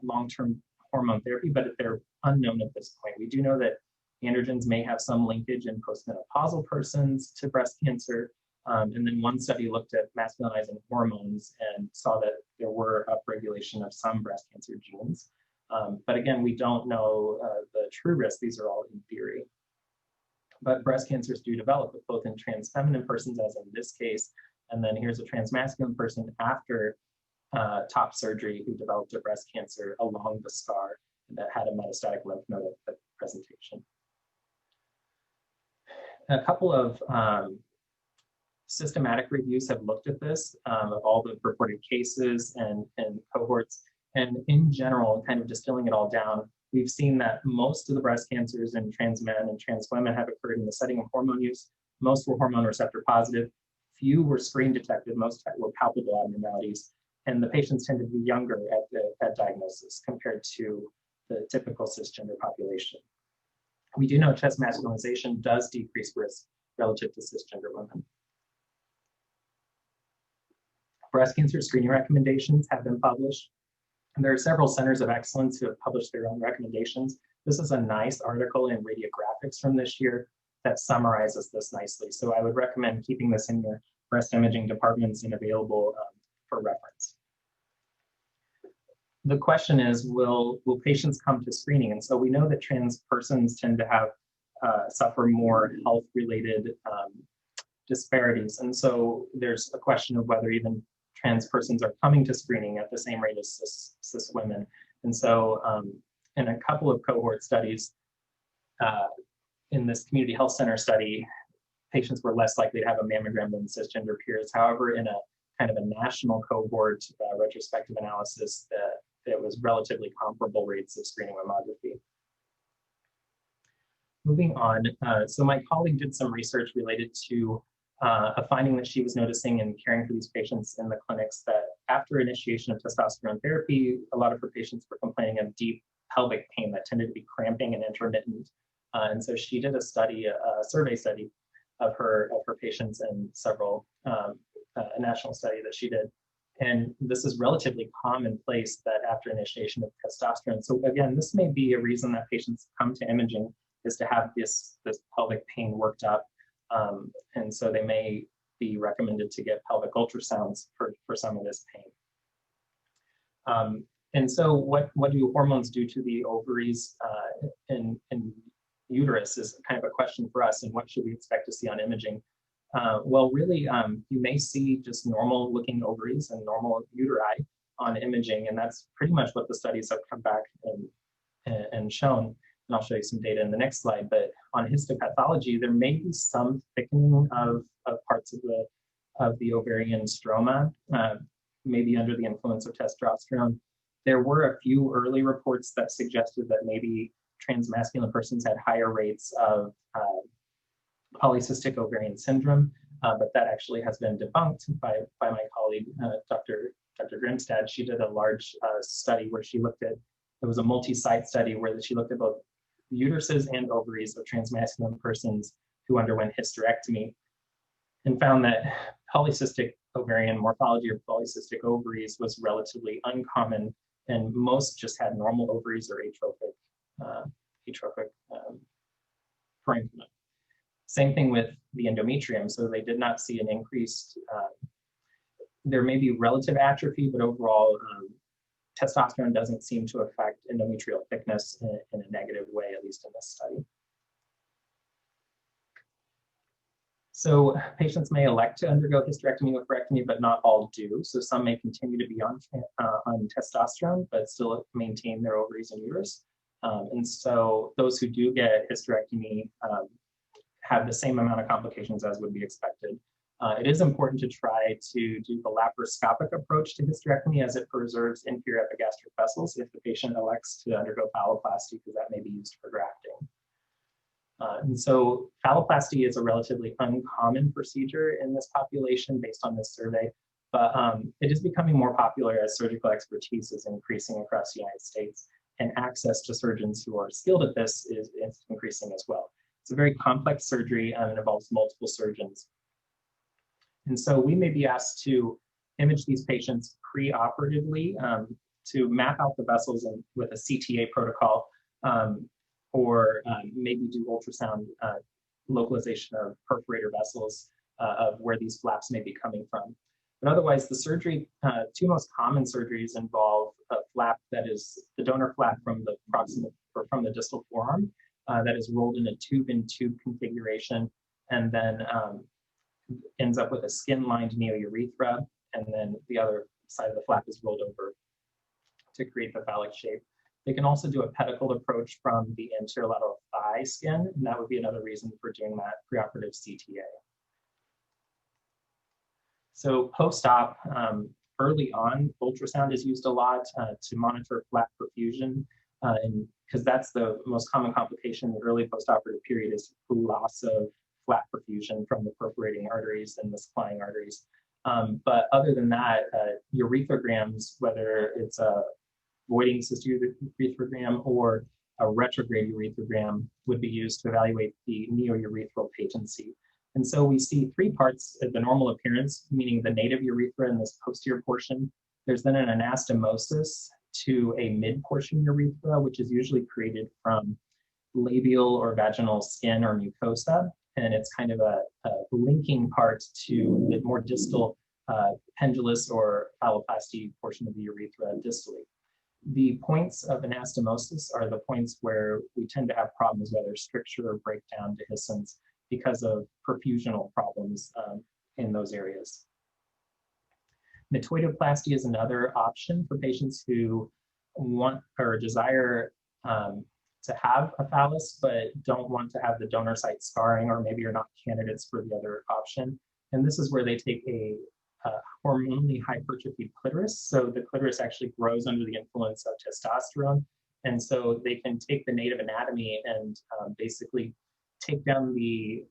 long-term hormone therapy, but they're unknown at this point. We do know that androgens may have some linkage in postmenopausal persons to breast cancer. And then one study looked at masculinizing hormones and saw that there were upregulation of some breast cancer genes. But again, we don't know the true risk. These are all in theory. But breast cancers do develop both in trans feminine persons, as in this case, and then here's a transmasculine person after top surgery who developed a breast cancer along the scar that had a metastatic lymph node at presentation. A couple of systematic reviews have looked at this, of all the reported cases and cohorts. And in general, kind of distilling it all down, we've seen that most of the breast cancers in trans men and trans women have occurred in the setting of hormone use. Most were hormone receptor positive. Few were screen detected, most were palpable abnormalities, and the patients tended to be younger at diagnosis compared to the typical cisgender population. We do know chest masculinization does decrease risk relative to cisgender women. Breast cancer screening recommendations have been published, and there are several centers of excellence who have published their own recommendations. This is a nice article in Radiographics from this year that summarizes this nicely. So I would recommend keeping this in your breast imaging departments and available for reference. The question is, will patients come to screening? And so we know that trans persons tend to have suffer more health-related disparities. And so there's a question of whether even trans persons are coming to screening at the same rate as cis women. And so in a couple of cohort studies, in this community health center study, patients were less likely to have a mammogram than cisgender peers. However, in a kind of a national cohort retrospective analysis, there was relatively comparable rates of screening mammography. Moving on, so my colleague did some research related to a finding that she was noticing in caring for these patients in the clinics, that after initiation of testosterone therapy, a lot of her patients were complaining of deep pelvic pain that tended to be cramping and intermittent. And so she did a study, a survey study of her patients, and several, a national study that she did. And this is relatively commonplace that after initiation of testosterone. So again, this may be a reason that patients come to imaging, is to have this pelvic pain worked up. And so they may be recommended to get pelvic ultrasounds for some of this pain. And so what do hormones do to the ovaries and uterus is kind of a question for us, and what should we expect to see on imaging? Well, really, you may see just normal looking ovaries and normal uteri on imaging, and that's pretty much what the studies have come back and shown. And I'll show you some data in the next slide, but on histopathology, there may be some thickening of parts of the ovarian stroma, maybe under the influence of testosterone. There were a few early reports that suggested that maybe transmasculine persons had higher rates of polycystic ovarian syndrome, but that actually has been debunked by my colleague, Dr. Grimstad. She did a large study where she looked at It was a multi-site study where she looked at both uteruses and ovaries of transmasculine persons who underwent hysterectomy, and found that polycystic ovarian morphology or polycystic ovaries was relatively uncommon, and most just had normal ovaries or atrophic parenchyma. Same thing with the endometrium. So they did not see an increased, there may be relative atrophy, but overall testosterone doesn't seem to affect endometrial thickness in a negative way, at least in this study. So patients may elect to undergo hysterectomy or oophorectomy, but not all do. So some may continue to be on testosterone, but still maintain their ovaries and uterus. And so those who do get hysterectomy have the same amount of complications as would be expected. It is important to try to do the laparoscopic approach to hysterectomy, as it preserves inferior epigastric vessels if the patient elects to undergo phalloplasty, because that may be used for grafting. And so phalloplasty is a relatively uncommon procedure in this population based on this survey, but it is becoming more popular as surgical expertise is increasing across the United States, and access to surgeons who are skilled at this is increasing as well. It's a very complex surgery and it involves multiple surgeons. And so we may be asked to image these patients pre-operatively to map out the vessels with a CTA protocol, or maybe do ultrasound localization of perforator vessels of where these flaps may be coming from. But otherwise, the surgery, two most common surgeries involve a flap that is the donor flap from the proximal or from the distal forearm that is rolled in a tube-in-tube configuration, and then ends up with a skin-lined neourethra, and then the other side of the flap is rolled over to create the phallic shape. They can also do a pedicled approach from the anterolateral thigh skin, and that would be another reason for doing that preoperative CTA. So post-op, early on, ultrasound is used a lot to monitor flap perfusion, and because that's the most common complication in the early post-operative period is loss of flap perfusion from the perforating arteries and the supplying arteries. But other than that, urethograms, whether it's a voiding cystourethrogram or a retrograde urethrogram, would be used to evaluate the neourethral patency. And so we see three parts of the normal appearance, meaning the native urethra in this posterior portion. There's then an anastomosis to a mid-portion urethra, which is usually created from labial or vaginal skin or mucosa. And it's kind of a linking part to the more distal pendulous or phalloplasty portion of the urethra distally. The points of anastomosis are the points where we tend to have problems, whether stricture or breakdown, dehiscence, because of perfusional problems in those areas. Metoidoplasty is another option for patients who want or desire to have a phallus, but don't want to have the donor site scarring, or maybe you're not candidates for the other option. And this is where they take a hormonally hypertrophied clitoris. So the clitoris actually grows under the influence of testosterone. And so they can take the native anatomy and basically take down the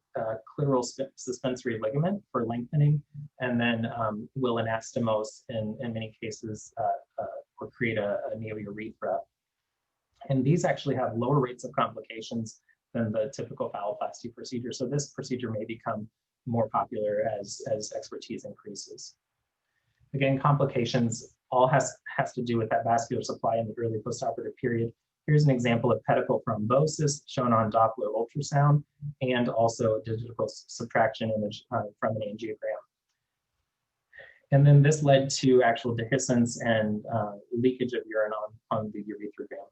clitoral suspensory ligament for lengthening, and then will anastomose in many cases or create a neourethra. And these actually have lower rates of complications than the typical phalloplasty procedure. So this procedure may become more popular as expertise increases. Again, complications all has to do with that vascular supply in the early postoperative period. Here's an example of pedicle thrombosis shown on Doppler ultrasound, and also a digital subtraction image from an angiogram. And then this led to actual dehiscence and leakage of urine on the urethrogram.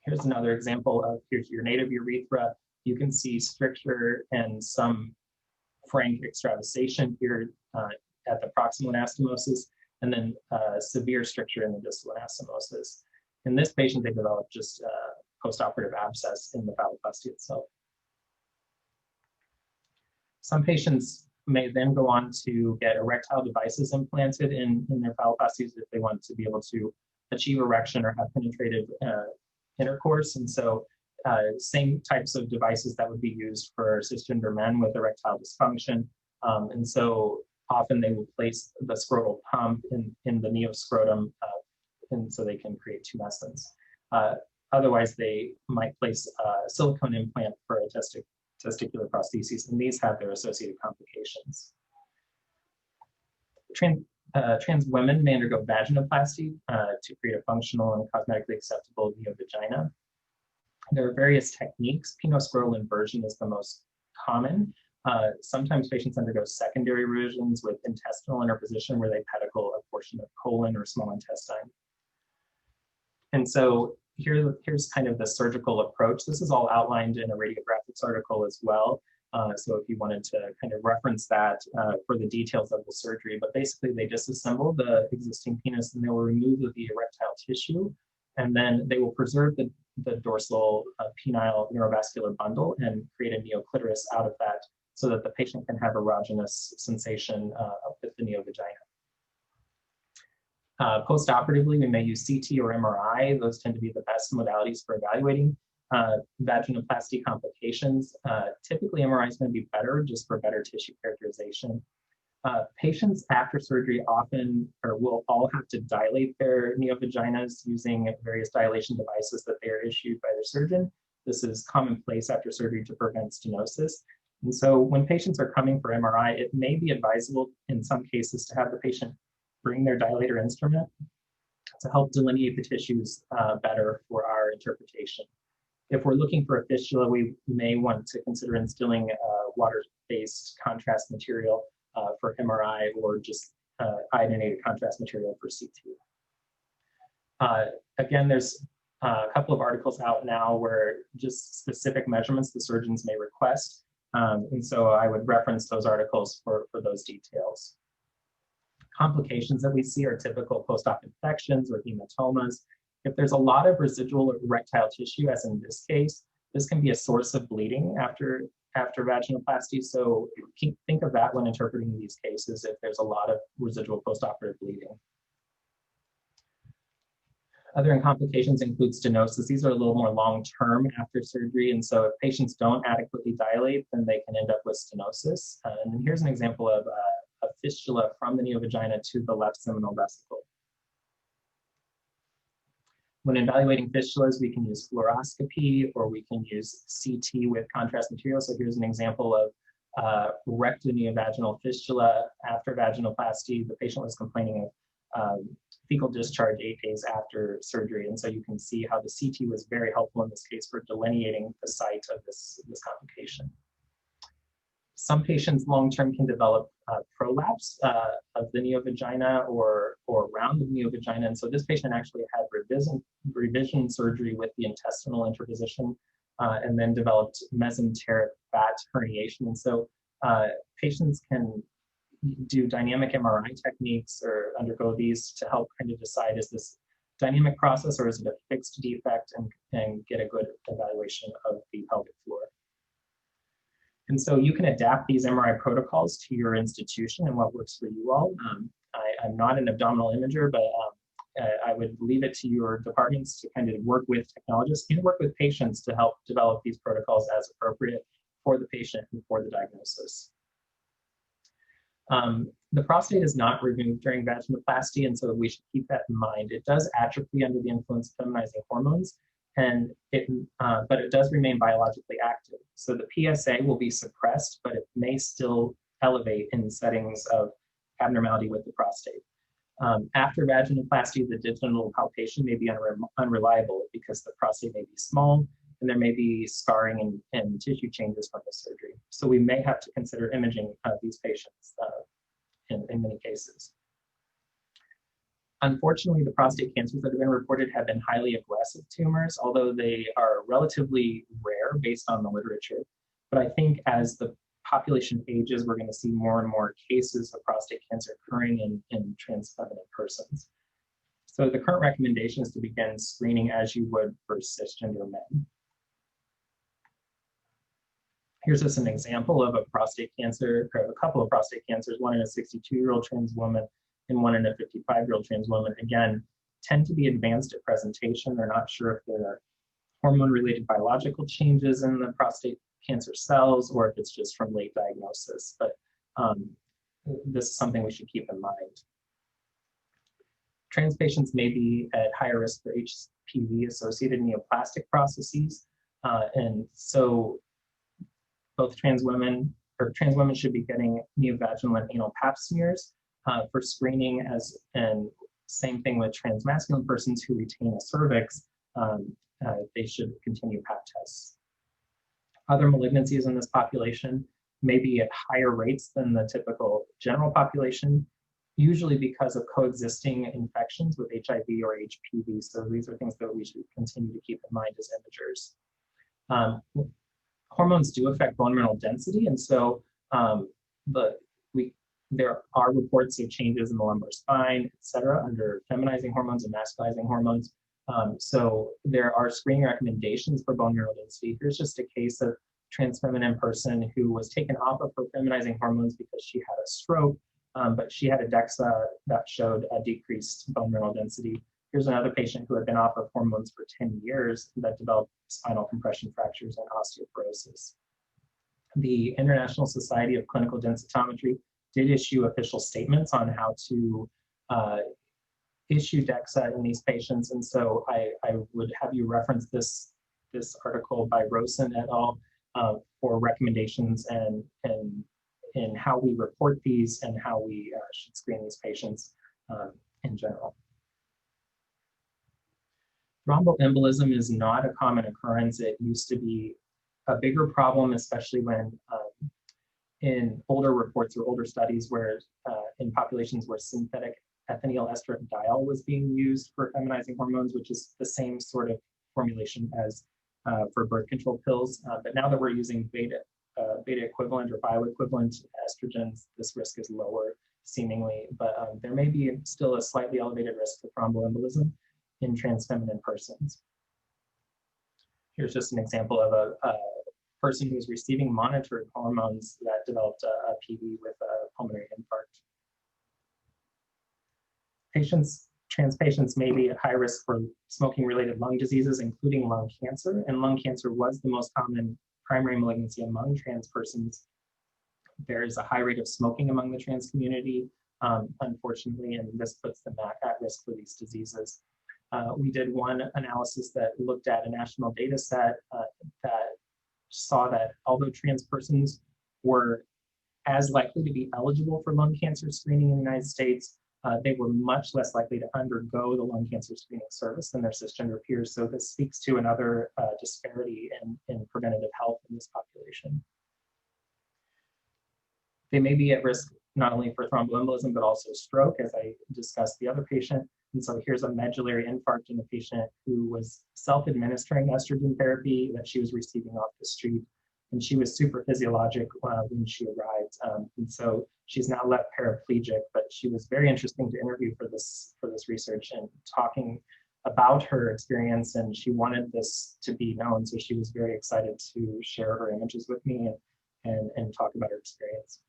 Here's another example of, here's your native urethra. You can see stricture and some frank extravasation here at the proximal anastomosis, and then severe stricture in the distal anastomosis. In this patient, they developed just postoperative abscess in the phalloplasty itself. Some patients may then go on to get erectile devices implanted in their phalloplasties if they want to be able to achieve erection or have penetrative intercourse. And so same types of devices that would be used for cisgender men with erectile dysfunction. And so often they will place the scrotal pump in the neoscrotum and so they can create tumescence. Otherwise, they might place a silicone implant for a testicular prosthesis, and these have their associated complications. Trans women may undergo vaginoplasty to create a functional and cosmetically acceptable neovagina. There are various techniques. Pinoscrotal inversion is the most common. Sometimes patients undergo secondary revisions with intestinal interposition where they pedicle a portion of colon or small intestine. And so here's kind of the surgical approach. This is all outlined in a radiographics article as well. So if you wanted to kind of reference that for the details of the surgery, but basically they disassemble the existing penis and they will remove the erectile tissue, and then they will preserve the dorsal penile neurovascular bundle and create a neoclitoris out of that so that the patient can have erogenous sensation with the neovagina. Post-operatively, we may use CT or MRI. Those tend to be the best modalities for evaluating vaginoplasty complications. Typically, MRI is going to be better just for better tissue characterization. Patients after surgery often or will all have to dilate their neovaginas using various dilation devices that they are issued by their surgeon. This is commonplace after surgery to prevent stenosis. And so when patients are coming for MRI, it may be advisable in some cases to have the patient bring their dilator instrument to help delineate the tissues better for our interpretation. If we're looking for a fistula, we may want to consider instilling water-based contrast material for MRI or just iodinated contrast material for CT. Again, there's a couple of articles out now where just specific measurements the surgeons may request. And so I would reference those articles for those details. Complications that we see are typical post-op infections or hematomas. If there's a lot of residual erectile tissue, as in this case, this can be a source of bleeding after vaginoplasty. So think of that when interpreting these cases if there's a lot of residual post-operative bleeding. Other complications include stenosis. These are a little more long-term after surgery. And so if patients don't adequately dilate, then they can end up with stenosis. And then here's an example of a fistula from the neovagina to the left seminal vesicle. When evaluating fistulas, we can use fluoroscopy or we can use CT with contrast material. So here's an example of rectoneovaginal fistula after vaginoplasty. The patient was complaining of fecal discharge 8 days after surgery. And so you can see how the CT was very helpful in this case for delineating the site of this complication. Some patients long-term can develop prolapse of the neovagina or around the neovagina. And so this patient actually had revision surgery with the intestinal interposition and then developed mesenteric fat herniation. And so patients can do dynamic MRI techniques or undergo these to help kind of decide, is this dynamic process or is it a fixed defect, and get a good evaluation of the pelvic floor. And so you can adapt these MRI protocols to your institution and what works for you all. I'm not an abdominal imager, but I would leave it to your departments to kind of work with technologists and work with patients to help develop these protocols as appropriate for the patient and for the diagnosis. The prostate is not removed during vaginoplasty, and so we should keep that in mind. It does atrophy under the influence of feminizing hormones, but it does remain biologically active. So the PSA will be suppressed, but it may still elevate in settings of abnormality with the prostate. After vaginoplasty, the digital palpation may be unreliable because the prostate may be small and there may be scarring and tissue changes from the surgery. So we may have to consider imaging these patients in many cases. Unfortunately, the prostate cancers that have been reported have been highly aggressive tumors, although they are relatively rare based on the literature. But I think as the population ages, we're going to see more and more cases of prostate cancer occurring in trans feminine persons. So the current recommendation is to begin screening as you would for cisgender men. Here's just an example of a prostate cancer, or a couple of prostate cancers, one in a 62-year-old trans woman and one in a 55-year-old trans woman. Again, tend to be advanced at presentation. They're not sure if there are hormone-related biological changes in the prostate cancer cells or if it's just from late diagnosis. But this is something we should keep in mind. Trans patients may be at higher risk for HPV-associated neoplastic processes, and so both trans women should be getting neovaginal and anal pap smears for screening, and same thing with trans masculine persons who retain a cervix, they should continue pap tests. Other malignancies in this population may be at higher rates than the typical general population, usually because of coexisting infections with HIV or HPV. So these are things that we should continue to keep in mind as imagers. Hormones do affect bone mineral density, and so there are reports of changes in the lumbar spine, et cetera, under feminizing hormones and masculizing hormones. So there are screening recommendations for bone mineral density. Here's just a case of trans feminine person who was taken off of her feminizing hormones because she had a stroke, but she had a DEXA that showed a decreased bone mineral density. Here's another patient who had been off of hormones for 10 years that developed spinal compression fractures and osteoporosis. The International Society of Clinical Densitometry did issue official statements on how to issue DEXA in these patients, and so I would have you reference this article by Rosen et al. For recommendations and how we report these and how we should screen these patients in general. Thromboembolism is not a common occurrence. It used to be a bigger problem, especially when in older reports or older studies where in populations where synthetic ethinyl estradiol was being used for feminizing hormones, which is the same sort of formulation as for birth control pills. But now that we're using beta equivalent or bioequivalent estrogens, this risk is lower seemingly, but there may be still a slightly elevated risk of thromboembolism in trans feminine persons. Here's just an example of a person who was receiving monitored hormones that developed a PV with a pulmonary infarct. Trans patients may be at high risk for smoking-related lung diseases, including lung cancer, and lung cancer was the most common primary malignancy among trans persons. There is a high rate of smoking among the trans community, unfortunately, and this puts them at risk for these diseases. We did one analysis that looked at a national data set that saw that although trans persons were as likely to be eligible for lung cancer screening in the United States, they were much less likely to undergo the lung cancer screening service than their cisgender peers. So this speaks to another disparity in preventative health in this population. They may be at risk not only for thromboembolism, but also stroke, as I discussed the other patient. And so here's a medullary infarct in a patient who was self-administering estrogen therapy that she was receiving off the street. And she was super physiologic when she arrived. And so she's now left paraplegic, but she was very interesting to interview for this research and talking about her experience, and she wanted this to be known. So she was very excited to share her images with me and talk about her experience.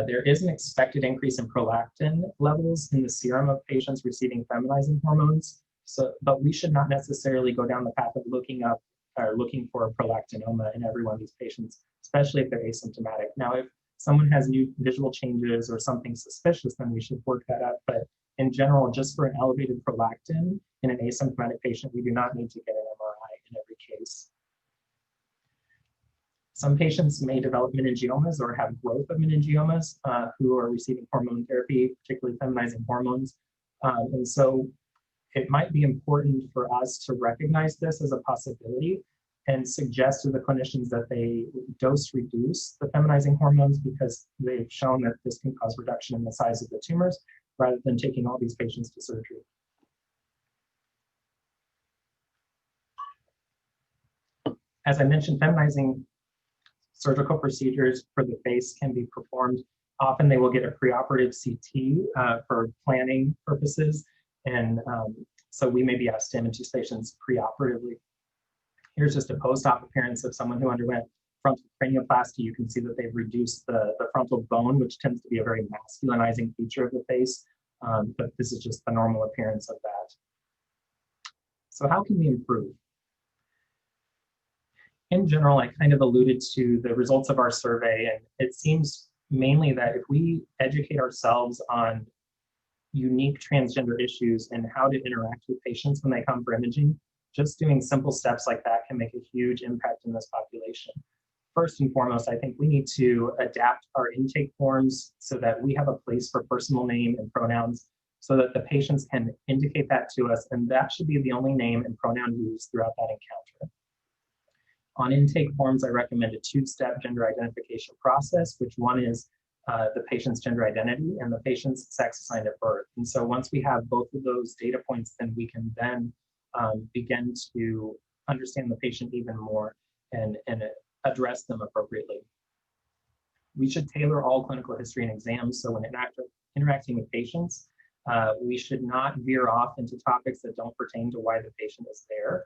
There is an expected increase in prolactin levels in the serum of patients receiving feminizing hormones. But we should not necessarily go down the path of looking for a prolactinoma in every one of these patients, especially if they're asymptomatic. Now, if someone has new visual changes or something suspicious, then we should work that up. But in general, just for an elevated prolactin in an asymptomatic patient, we do not need to get an MRI in every case. Some patients may develop meningiomas or have growth of meningiomas who are receiving hormone therapy, particularly feminizing hormones. And so it might be important for us to recognize this as a possibility and suggest to the clinicians that they dose reduce the feminizing hormones, because they've shown that this can cause reduction in the size of the tumors rather than taking all these patients to surgery. As I mentioned, feminizing surgical procedures for the face can be performed. Often they will get a preoperative CT for planning purposes. And so we may be asked to image these patients preoperatively. Here's just a post-op appearance of someone who underwent frontal cranioplasty. You can see that they've reduced the frontal bone, which tends to be a very masculinizing feature of the face. But this is just the normal appearance of that. So how can we improve? In general, I kind of alluded to the results of our survey, and it seems mainly that if we educate ourselves on unique transgender issues and how to interact with patients when they come for imaging, just doing simple steps like that can make a huge impact in this population. First and foremost, I think we need to adapt our intake forms so that we have a place for personal name and pronouns so that the patients can indicate that to us, and that should be the only name and pronoun used throughout that encounter. On intake forms, I recommend a two-step gender identification process, which one is the patient's gender identity and the patient's sex assigned at birth. And so once we have both of those data points, then we can then begin to understand the patient even more and address them appropriately. We should tailor all clinical history and exams, so when interacting with patients, we should not veer off into topics that don't pertain to why the patient is there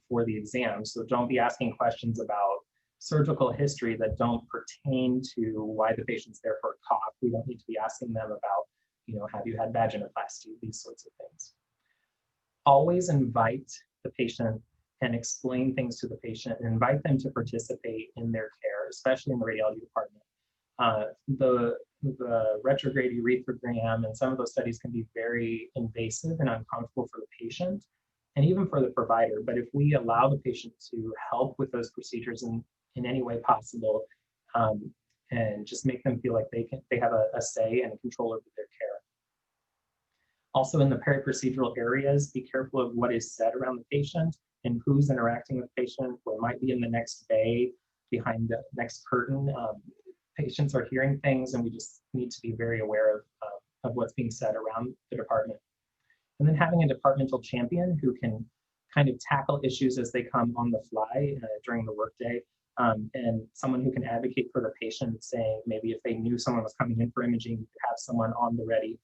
for the exam. So don't be asking questions about surgical history that don't pertain to why the patient's there for a cough. We don't need to be asking them about, have you had vaginoplasty, these sorts of things. Always invite the patient and explain things to the patient and invite them to participate in their care, especially in the radiology department. The retrograde urethrogram and some of those studies can be very invasive and uncomfortable for the patient and even for the provider. But if we allow the patient to help with those procedures in any way possible, and just make them feel like they have a say and control over their care. Also in the peri-procedural areas, be careful of what is said around the patient and who's interacting with the patient, what might be in the next bay, behind the next curtain. Patients are hearing things and we just need to be very aware of what's being said around the department. And then having a departmental champion who can kind of tackle issues as they come on the fly during the workday, and someone who can advocate for the patient, saying maybe if they knew someone was coming in for imaging, have someone on the ready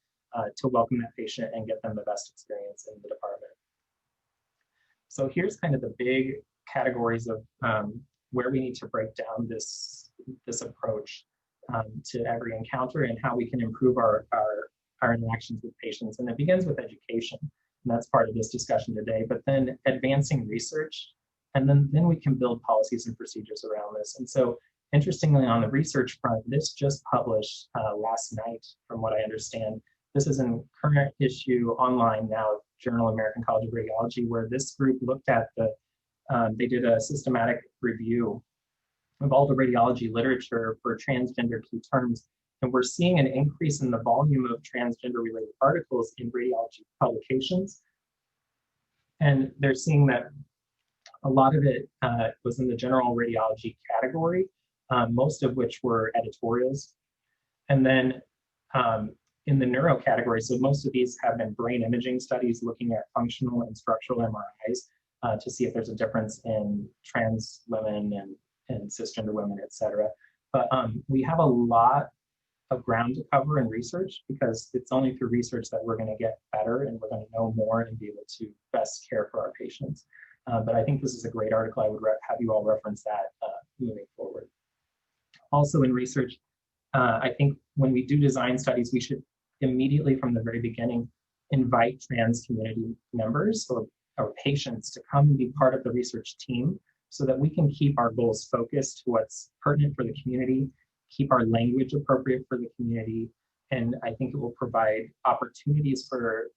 to welcome that patient and get them the best experience in the department. So here's kind of the big categories of where we need to break down this approach to every encounter and how we can improve our interactions with patients. And it begins with education, and that's part of this discussion today, but then advancing research, and then we can build policies and procedures around this. And so interestingly, on the research front, this just published last night, from what I understand. This is a current issue online now, Journal American College of Radiology, where this group looked at they did a systematic review of all the radiology literature for transgender key terms. And we're seeing an increase in the volume of transgender related articles in radiology publications. And they're seeing that a lot of it was in the general radiology category, most of which were editorials. And then in the neuro category, so most of these have been brain imaging studies looking at functional and structural MRIs to see if there's a difference in trans women and cisgender women, et cetera. But we have a lot of ground to cover in research, because it's only through research that we're going to get better and we're going to know more and be able to best care for our patients. But I think this is a great article. I would have you all reference that moving forward. Also in research, I think when we do design studies, we should immediately from the very beginning invite trans community members or patients to come and be part of the research team so that we can keep our goals focused to what's pertinent for the community, keep our language appropriate for the community, and I think it will provide opportunities for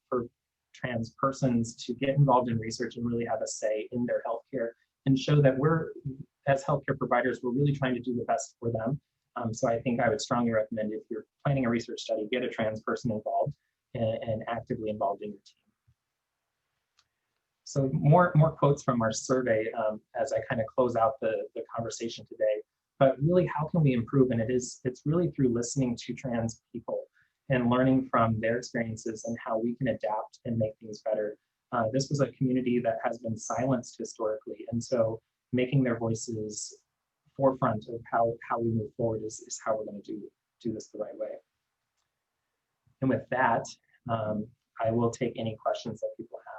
trans persons to get involved in research and really have a say in their healthcare and show that we're, as healthcare providers, we're really trying to do the best for them. So I think I would strongly recommend, if you're planning a research study, get a trans person involved and actively involved in your team. So more quotes from our survey as I kind of close out the conversation today. But really, how can we improve? And it's really through listening to trans people and learning from their experiences and how we can adapt and make things better. This was a community that has been silenced historically, and so making their voices forefront of how we move forward is how we're going to do this the right way. And with that, I will take any questions that people have.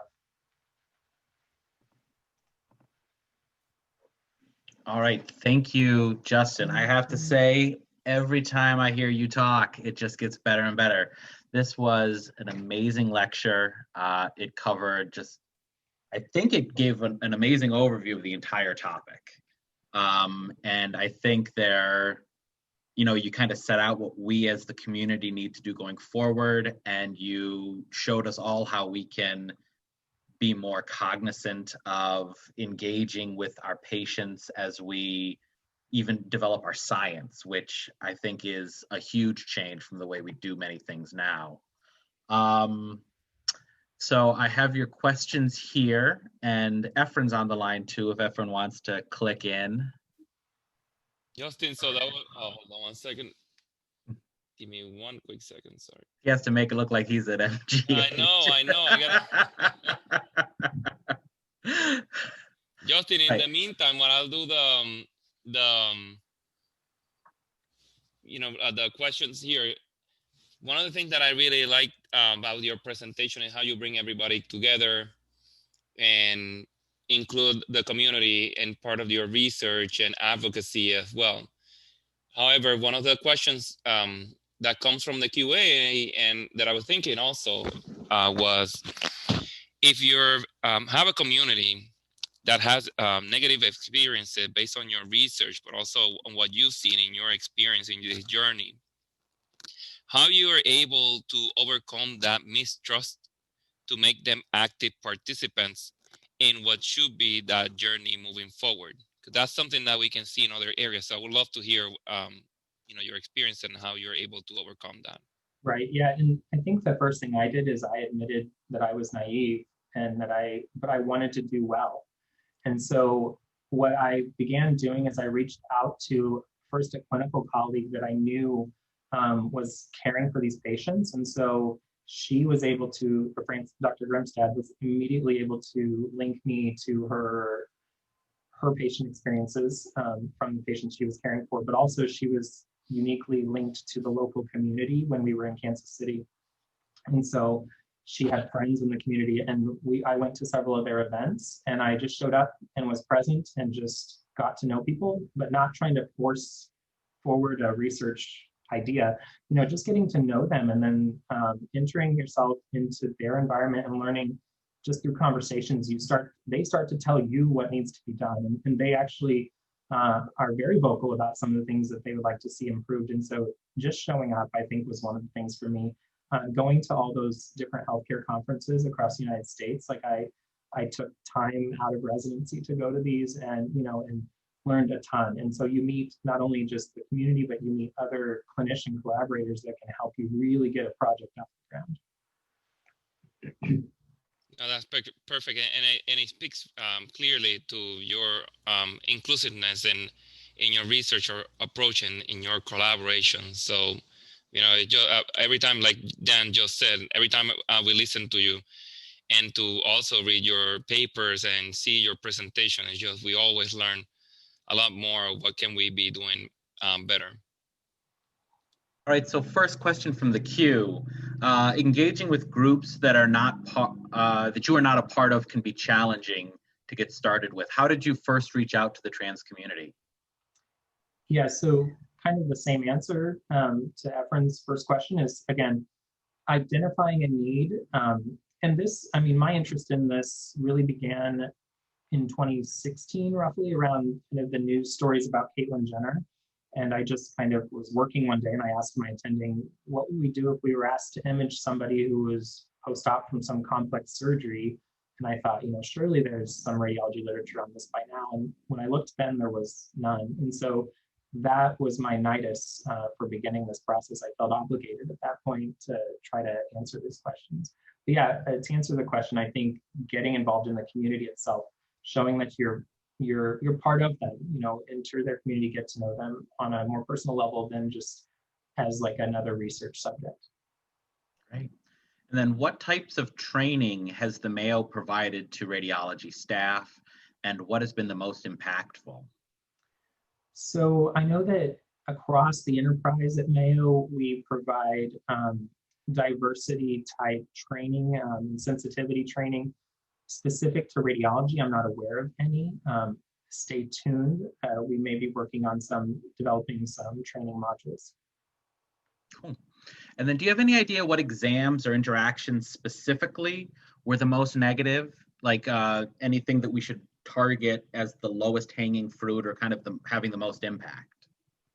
All right, thank you, Justin. I have to say, every time I hear you talk, it just gets better and better. This was an amazing lecture. It covered I think it gave an amazing overview of the entire topic. And I think there you kind of set out what we as the community need to do going forward, and you showed us all how we can be more cognizant of engaging with our patients as we even develop our science, which I think is a huge change from the way we do many things now. So I have your questions here, and Efren's on the line too, if Efren wants to click in. Justin, so that was, oh, hold on 1 second. Give me 1 quick second, sorry. He has to make it look like he's at MGH. I know, I gotta. Justin, in the meantime, what I'll do the questions here. One of the things that I really like about your presentation is how you bring everybody together and include the community in part of your research and advocacy as well. However, one of the questions that comes from the QA and that I was thinking also was, if you have a community that has negative experiences based on your research, but also on what you've seen in your experience in this journey, how you are able to overcome that mistrust to make them active participants in what should be that journey moving forward. Because that's something that we can see in other areas. So I would love to hear your experience and how you're able to overcome that. Right. Yeah. And I think the first thing I did is I admitted that I was naive and but I wanted to do well. And so what I began doing is I reached out to first a clinical colleague that I knew was caring for these patients. And so she was able to, Dr. Grimstad was immediately able to link me to her patient experiences from the patients she was caring for, but also she was uniquely linked to the local community when we were in Kansas City. And so she had friends in the community, and I went to several of their events, and I just showed up and was present and just got to know people, but not trying to force forward a research idea, just getting to know them, and then entering yourself into their environment and learning just through conversations. They start to tell you what needs to be done, and they actually are very vocal about some of the things that they would like to see improved. And so just showing up, I think, was one of the things for me. Going to all those different healthcare conferences across the United States, like I took time out of residency to go to these, and learned a ton. And so you meet not only just the community, but you meet other clinician collaborators that can help you really get a project off the ground. No, that's perfect, and it speaks clearly to your inclusiveness in your research or approach in your collaboration. So, every time, like Dan just said, every time we listen to you and to also read your papers and see your presentation, it's just we always learn a lot more. What can we be doing better? All right, so first question from the queue. Engaging with groups that are not that you are not a part of can be challenging to get started with. How did you first reach out to the trans community? Yeah, so kind of the same answer to Efren's first question is, again, identifying a need. And this, my interest in this really began in 2016, roughly, around kind of the news stories about Caitlyn Jenner. And I just kind of was working one day, and I asked my attending, what would we do if we were asked to image somebody who was post-op from some complex surgery? And I thought, surely there's some radiology literature on this by now. And when I looked then, there was none. And so that was my nidus for beginning this process. I felt obligated at that point to try to answer these questions. But yeah, to answer the question, I think getting involved in the community itself, showing that you're part of them, enter their community, get to know them on a more personal level than just as like another research subject. Great. And then what types of training has the Mayo provided to radiology staff, and what has been the most impactful? So I know that across the enterprise at Mayo, we provide diversity type training, sensitivity training. Specific to radiology, I'm not aware of any. Stay tuned. We may be working on developing some training modules. Cool. And then do you have any idea what exams or interactions specifically were the most negative? Like anything that we should target as the lowest hanging fruit or kind of having the most impact?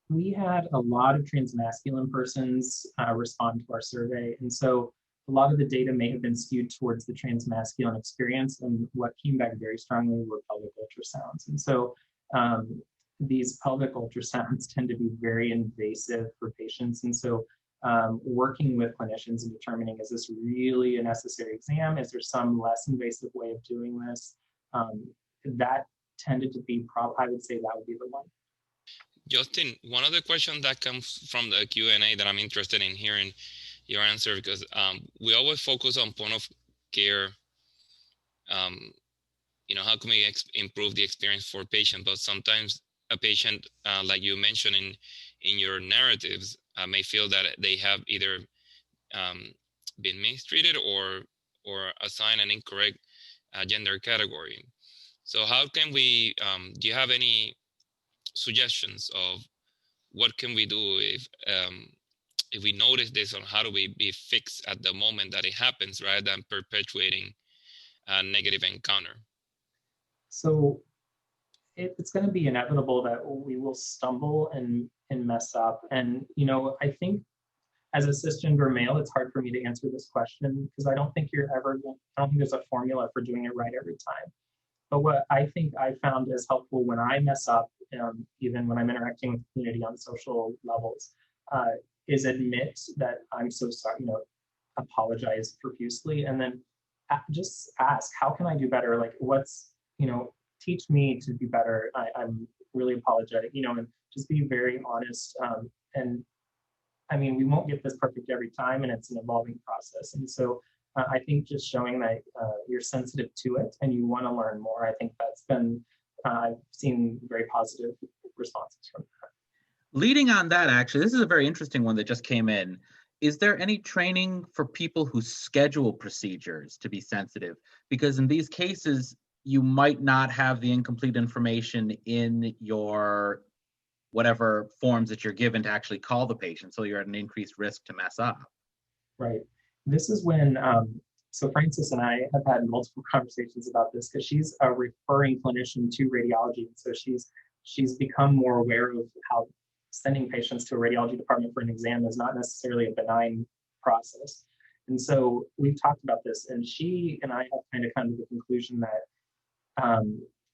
we had a lot of transmasculine persons respond to our survey. And so a lot of the data may have been skewed towards the transmasculine experience, and what came back very strongly were pelvic ultrasounds. And so these pelvic ultrasounds tend to be very invasive for patients. And so working with clinicians and determining, is this really a necessary exam? Is there some less invasive way of doing this? That tended to be, I would say that would be the one. Justin, one of the questions that comes from the Q&A that I'm interested in hearing your answer, because we always focus on point of care, how can we improve the experience for patients, but sometimes a patient, like you mentioned in your narratives, may feel that they have either been mistreated or assigned an incorrect gender category. So how can we, do you have any suggestions of what can we do if we notice this, or how do we be fixed at the moment that it happens rather than perpetuating a negative encounter? So it's going to be inevitable that we will stumble and mess up. And, I think as a cisgender male, it's hard for me to answer this question because I don't think there's a formula for doing it right every time. But what I think I found is helpful when I mess up, even when I'm interacting with the community on social levels, is admit that I'm so sorry, apologize profusely, and then just ask, how can I do better? Like, teach me to do better. I'm really apologetic, and just be very honest. And I mean, we won't get this perfect every time, and it's an evolving process. And so I think just showing that you're sensitive to it and you want to learn more, I think that's been, I've seen very positive responses from that. Leading on that, actually, this is a very interesting one that just came in. Is there any training for people who schedule procedures to be sensitive? Because in these cases, you might not have the incomplete information in your whatever forms that you're given to actually call the patient, so you're at an increased risk to mess up. Right. This is when, so Frances and I have had multiple conversations about this because she's a referring clinician to radiology. And so she's become more aware of how sending patients to a radiology department for an exam is not necessarily a benign process. And so we've talked about this, and she and I have kind of come to the conclusion that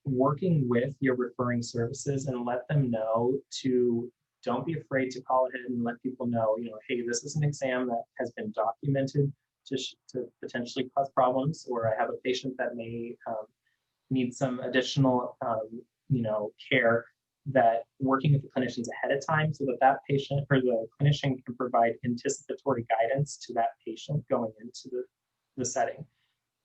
working with your referring services and let them know to don't be afraid to call ahead and let people know, hey, this is an exam that has been documented to potentially cause problems, or I have a patient that may need some additional, care, that working with the clinicians ahead of time so that patient or the clinician can provide anticipatory guidance to that patient going into the setting.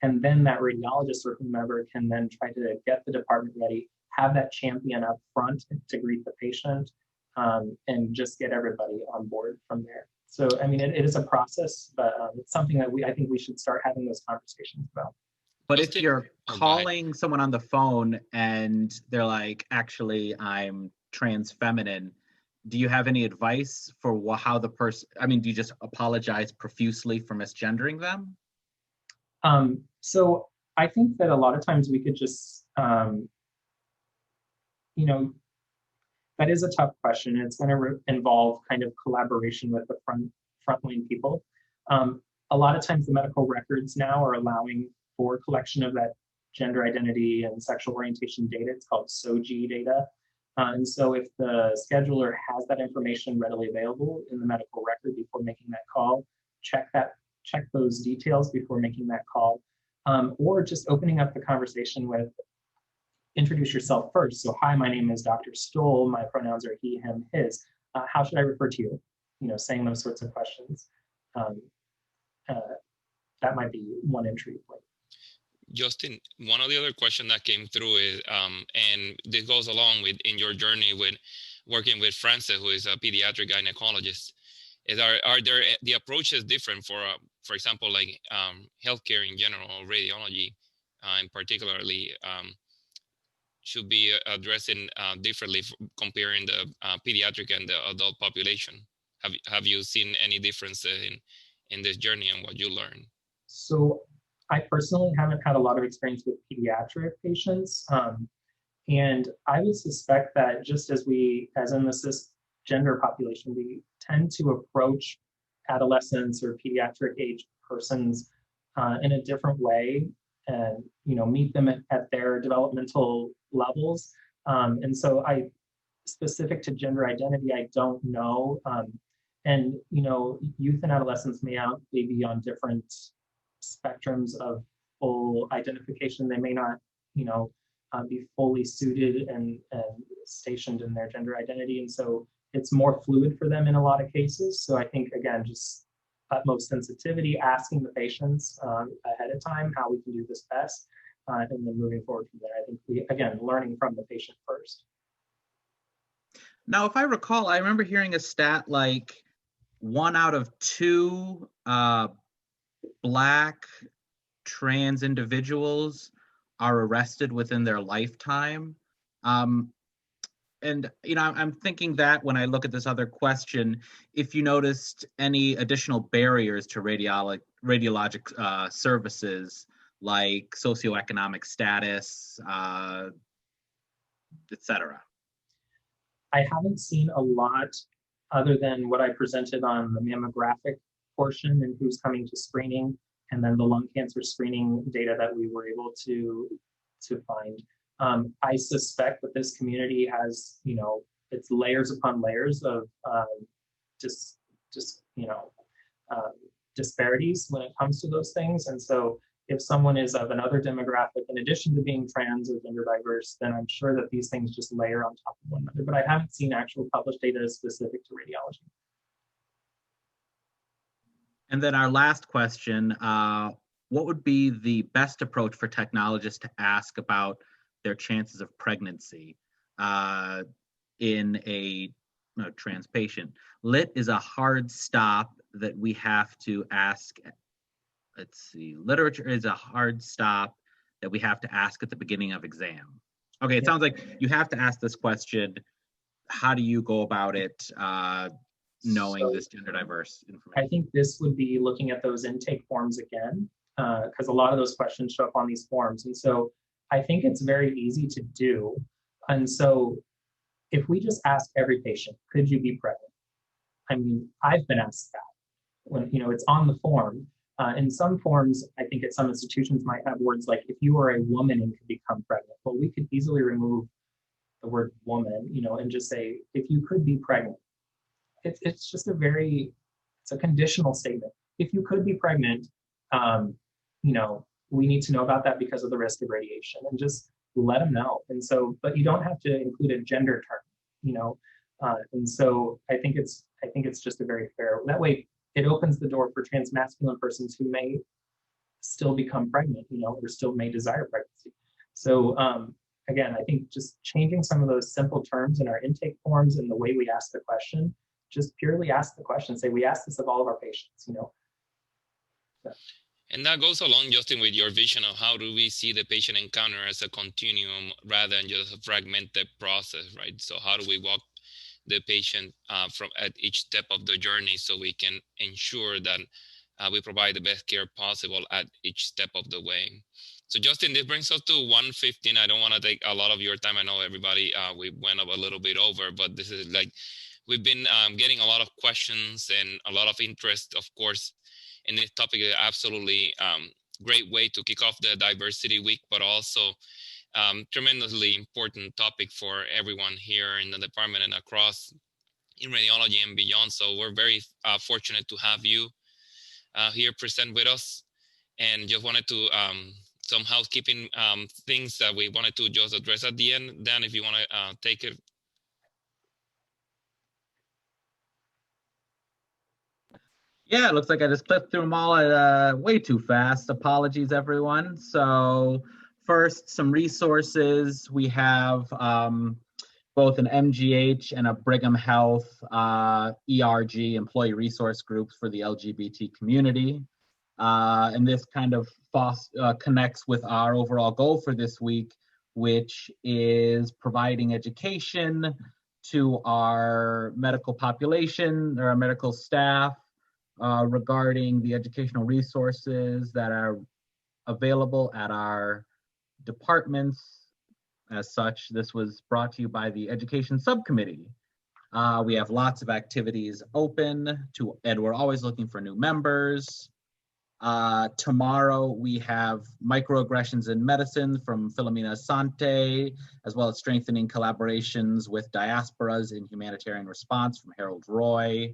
And then that radiologist or whomever can then try to get the department ready, have that champion up front to greet the patient, and just get everybody on board from there. So, I mean, it is a process, but it's something that I think we should start having those conversations about. But if you're calling someone on the phone and they're like, actually, I'm trans feminine, do you have any advice for how the person, do you just apologize profusely for misgendering them? So I think that a lot of times we could just, that is a tough question. It's going to involve kind of collaboration with the frontline people. A lot of times the medical records now are allowing for collection of that gender identity and sexual orientation data. It's called SOGI data. And so if the scheduler has that information readily available in the medical record before making that call, check those details before making that call, or just opening up the conversation with, introduce yourself first. So, hi, my name is Dr. Stoll. My pronouns are he, him, his. How should I refer to you? Saying those sorts of questions. That might be one entry point. Justin, one of the other questions that came through is, and this goes along with in your journey with working with Frances, who is a pediatric gynecologist, is are there the approaches different for example, like healthcare in general, radiology in particularly, should be addressing differently comparing the pediatric and the adult population? Have you seen any difference in this journey and what you learned? So I personally haven't had a lot of experience with pediatric patients. And I would suspect that just as in the gender population, we tend to approach adolescents or pediatric age persons in a different way, and meet them at their developmental levels. And so specific to gender identity, I don't know. And youth and adolescents may be on different spectrums of full identification. They may not, be fully suited and stationed in their gender identity. And so it's more fluid for them in a lot of cases. So I think, again, just utmost sensitivity, asking the patients ahead of time how we can do this best, and then moving forward from there. I think again, learning from the patient first. Now, if I recall, I remember hearing a stat like 1 out of 2 Black trans individuals are arrested within their lifetime. And I'm thinking that when I look at this other question, if you noticed any additional barriers to radiologic services, like socioeconomic status, et cetera. I haven't seen a lot other than what I presented on the mammographic portion and who's coming to screening, and then the lung cancer screening data that we were able to find. I suspect that this community has, it's layers upon layers of disparities when it comes to those things. And so if someone is of another demographic, in addition to being trans or gender diverse, then I'm sure that these things just layer on top of one another. But I haven't seen actual published data specific to radiology. And then our last question, what would be the best approach for technologists to ask about their chances of pregnancy in a trans patient? Lit is a hard stop that we have to ask. Let's see, literature is a hard stop that we have to ask at the beginning of exam. Okay, it sounds like you have to ask this question. How do you go about it, knowing this gender diverse information? I think this would be looking at those intake forms again, because a lot of those questions show up on these forms. And so I think it's very easy to do. And so if we just ask every patient, could you be pregnant? I mean, I've been asked that when, it's on the form. In some forms, I think at some institutions might have words like, if you are a woman and could become pregnant. Well, we could easily remove the word woman, and just say, if you could be pregnant. It's just it's a conditional statement. If you could be pregnant, we need to know about that because of the risk of radiation, and just let them know. And so, but you don't have to include a gender term, and so I think it's just a very fair, that way it opens the door for trans masculine persons who may still become pregnant, or still may desire pregnancy. So again, I think just changing some of those simple terms in our intake forms and the way we ask the question, just purely ask the question, say, we ask this of all of our patients, So. And that goes along, Justin, with your vision of how do we see the patient encounter as a continuum rather than just a fragmented process, right? So how do we walk the patient from at each step of the journey so we can ensure that we provide the best care possible at each step of the way. So Justin, this brings us to 1:15. I don't want to take a lot of your time. I know everybody, we went up a little bit over, but this is like, we've been getting a lot of questions and a lot of interest, of course, in this topic. Is absolutely great way to kick off the Diversity Week, but also tremendously important topic for everyone here in the department and across in radiology and beyond. So we're very fortunate to have you here present with us, and just wanted to some housekeeping things that we wanted to just address at the end. Dan, if you want to take it. Yeah, it looks like I just flipped through them all at way too fast. Apologies, everyone. So first, some resources. We have both an MGH and a Brigham Health ERG, employee resource groups for the LGBT community. And this kind of connects with our overall goal for this week, which is providing education to our medical population, or our medical staff, regarding the educational resources that are available at our departments. As such, this was brought to you by the Education Subcommittee We have lots of activities open and we're always looking for new members. Tomorrow we have microaggressions in medicine from Filomena Sante, as well as strengthening collaborations with diasporas in humanitarian response from Harold Roy.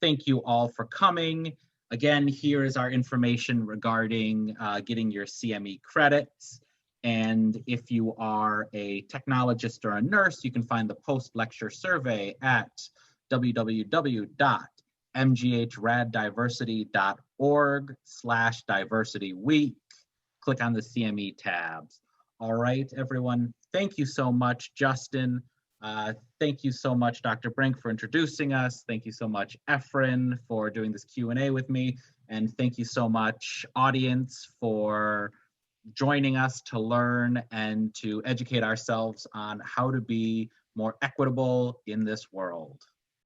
Thank you all for coming. Again, here is our information regarding getting your CME credits. And if you are a technologist or a nurse, you can find the post-lecture survey at www.mghraddiversity.org/diversity week. Click on the CME tabs. All right, everyone. Thank you so much, Justin. Thank you so much, Dr. Brink, for introducing us. Thank you so much, Efren, for doing this Q&A with me. And thank you so much, audience, for joining us to learn and to educate ourselves on how to be more equitable in this world.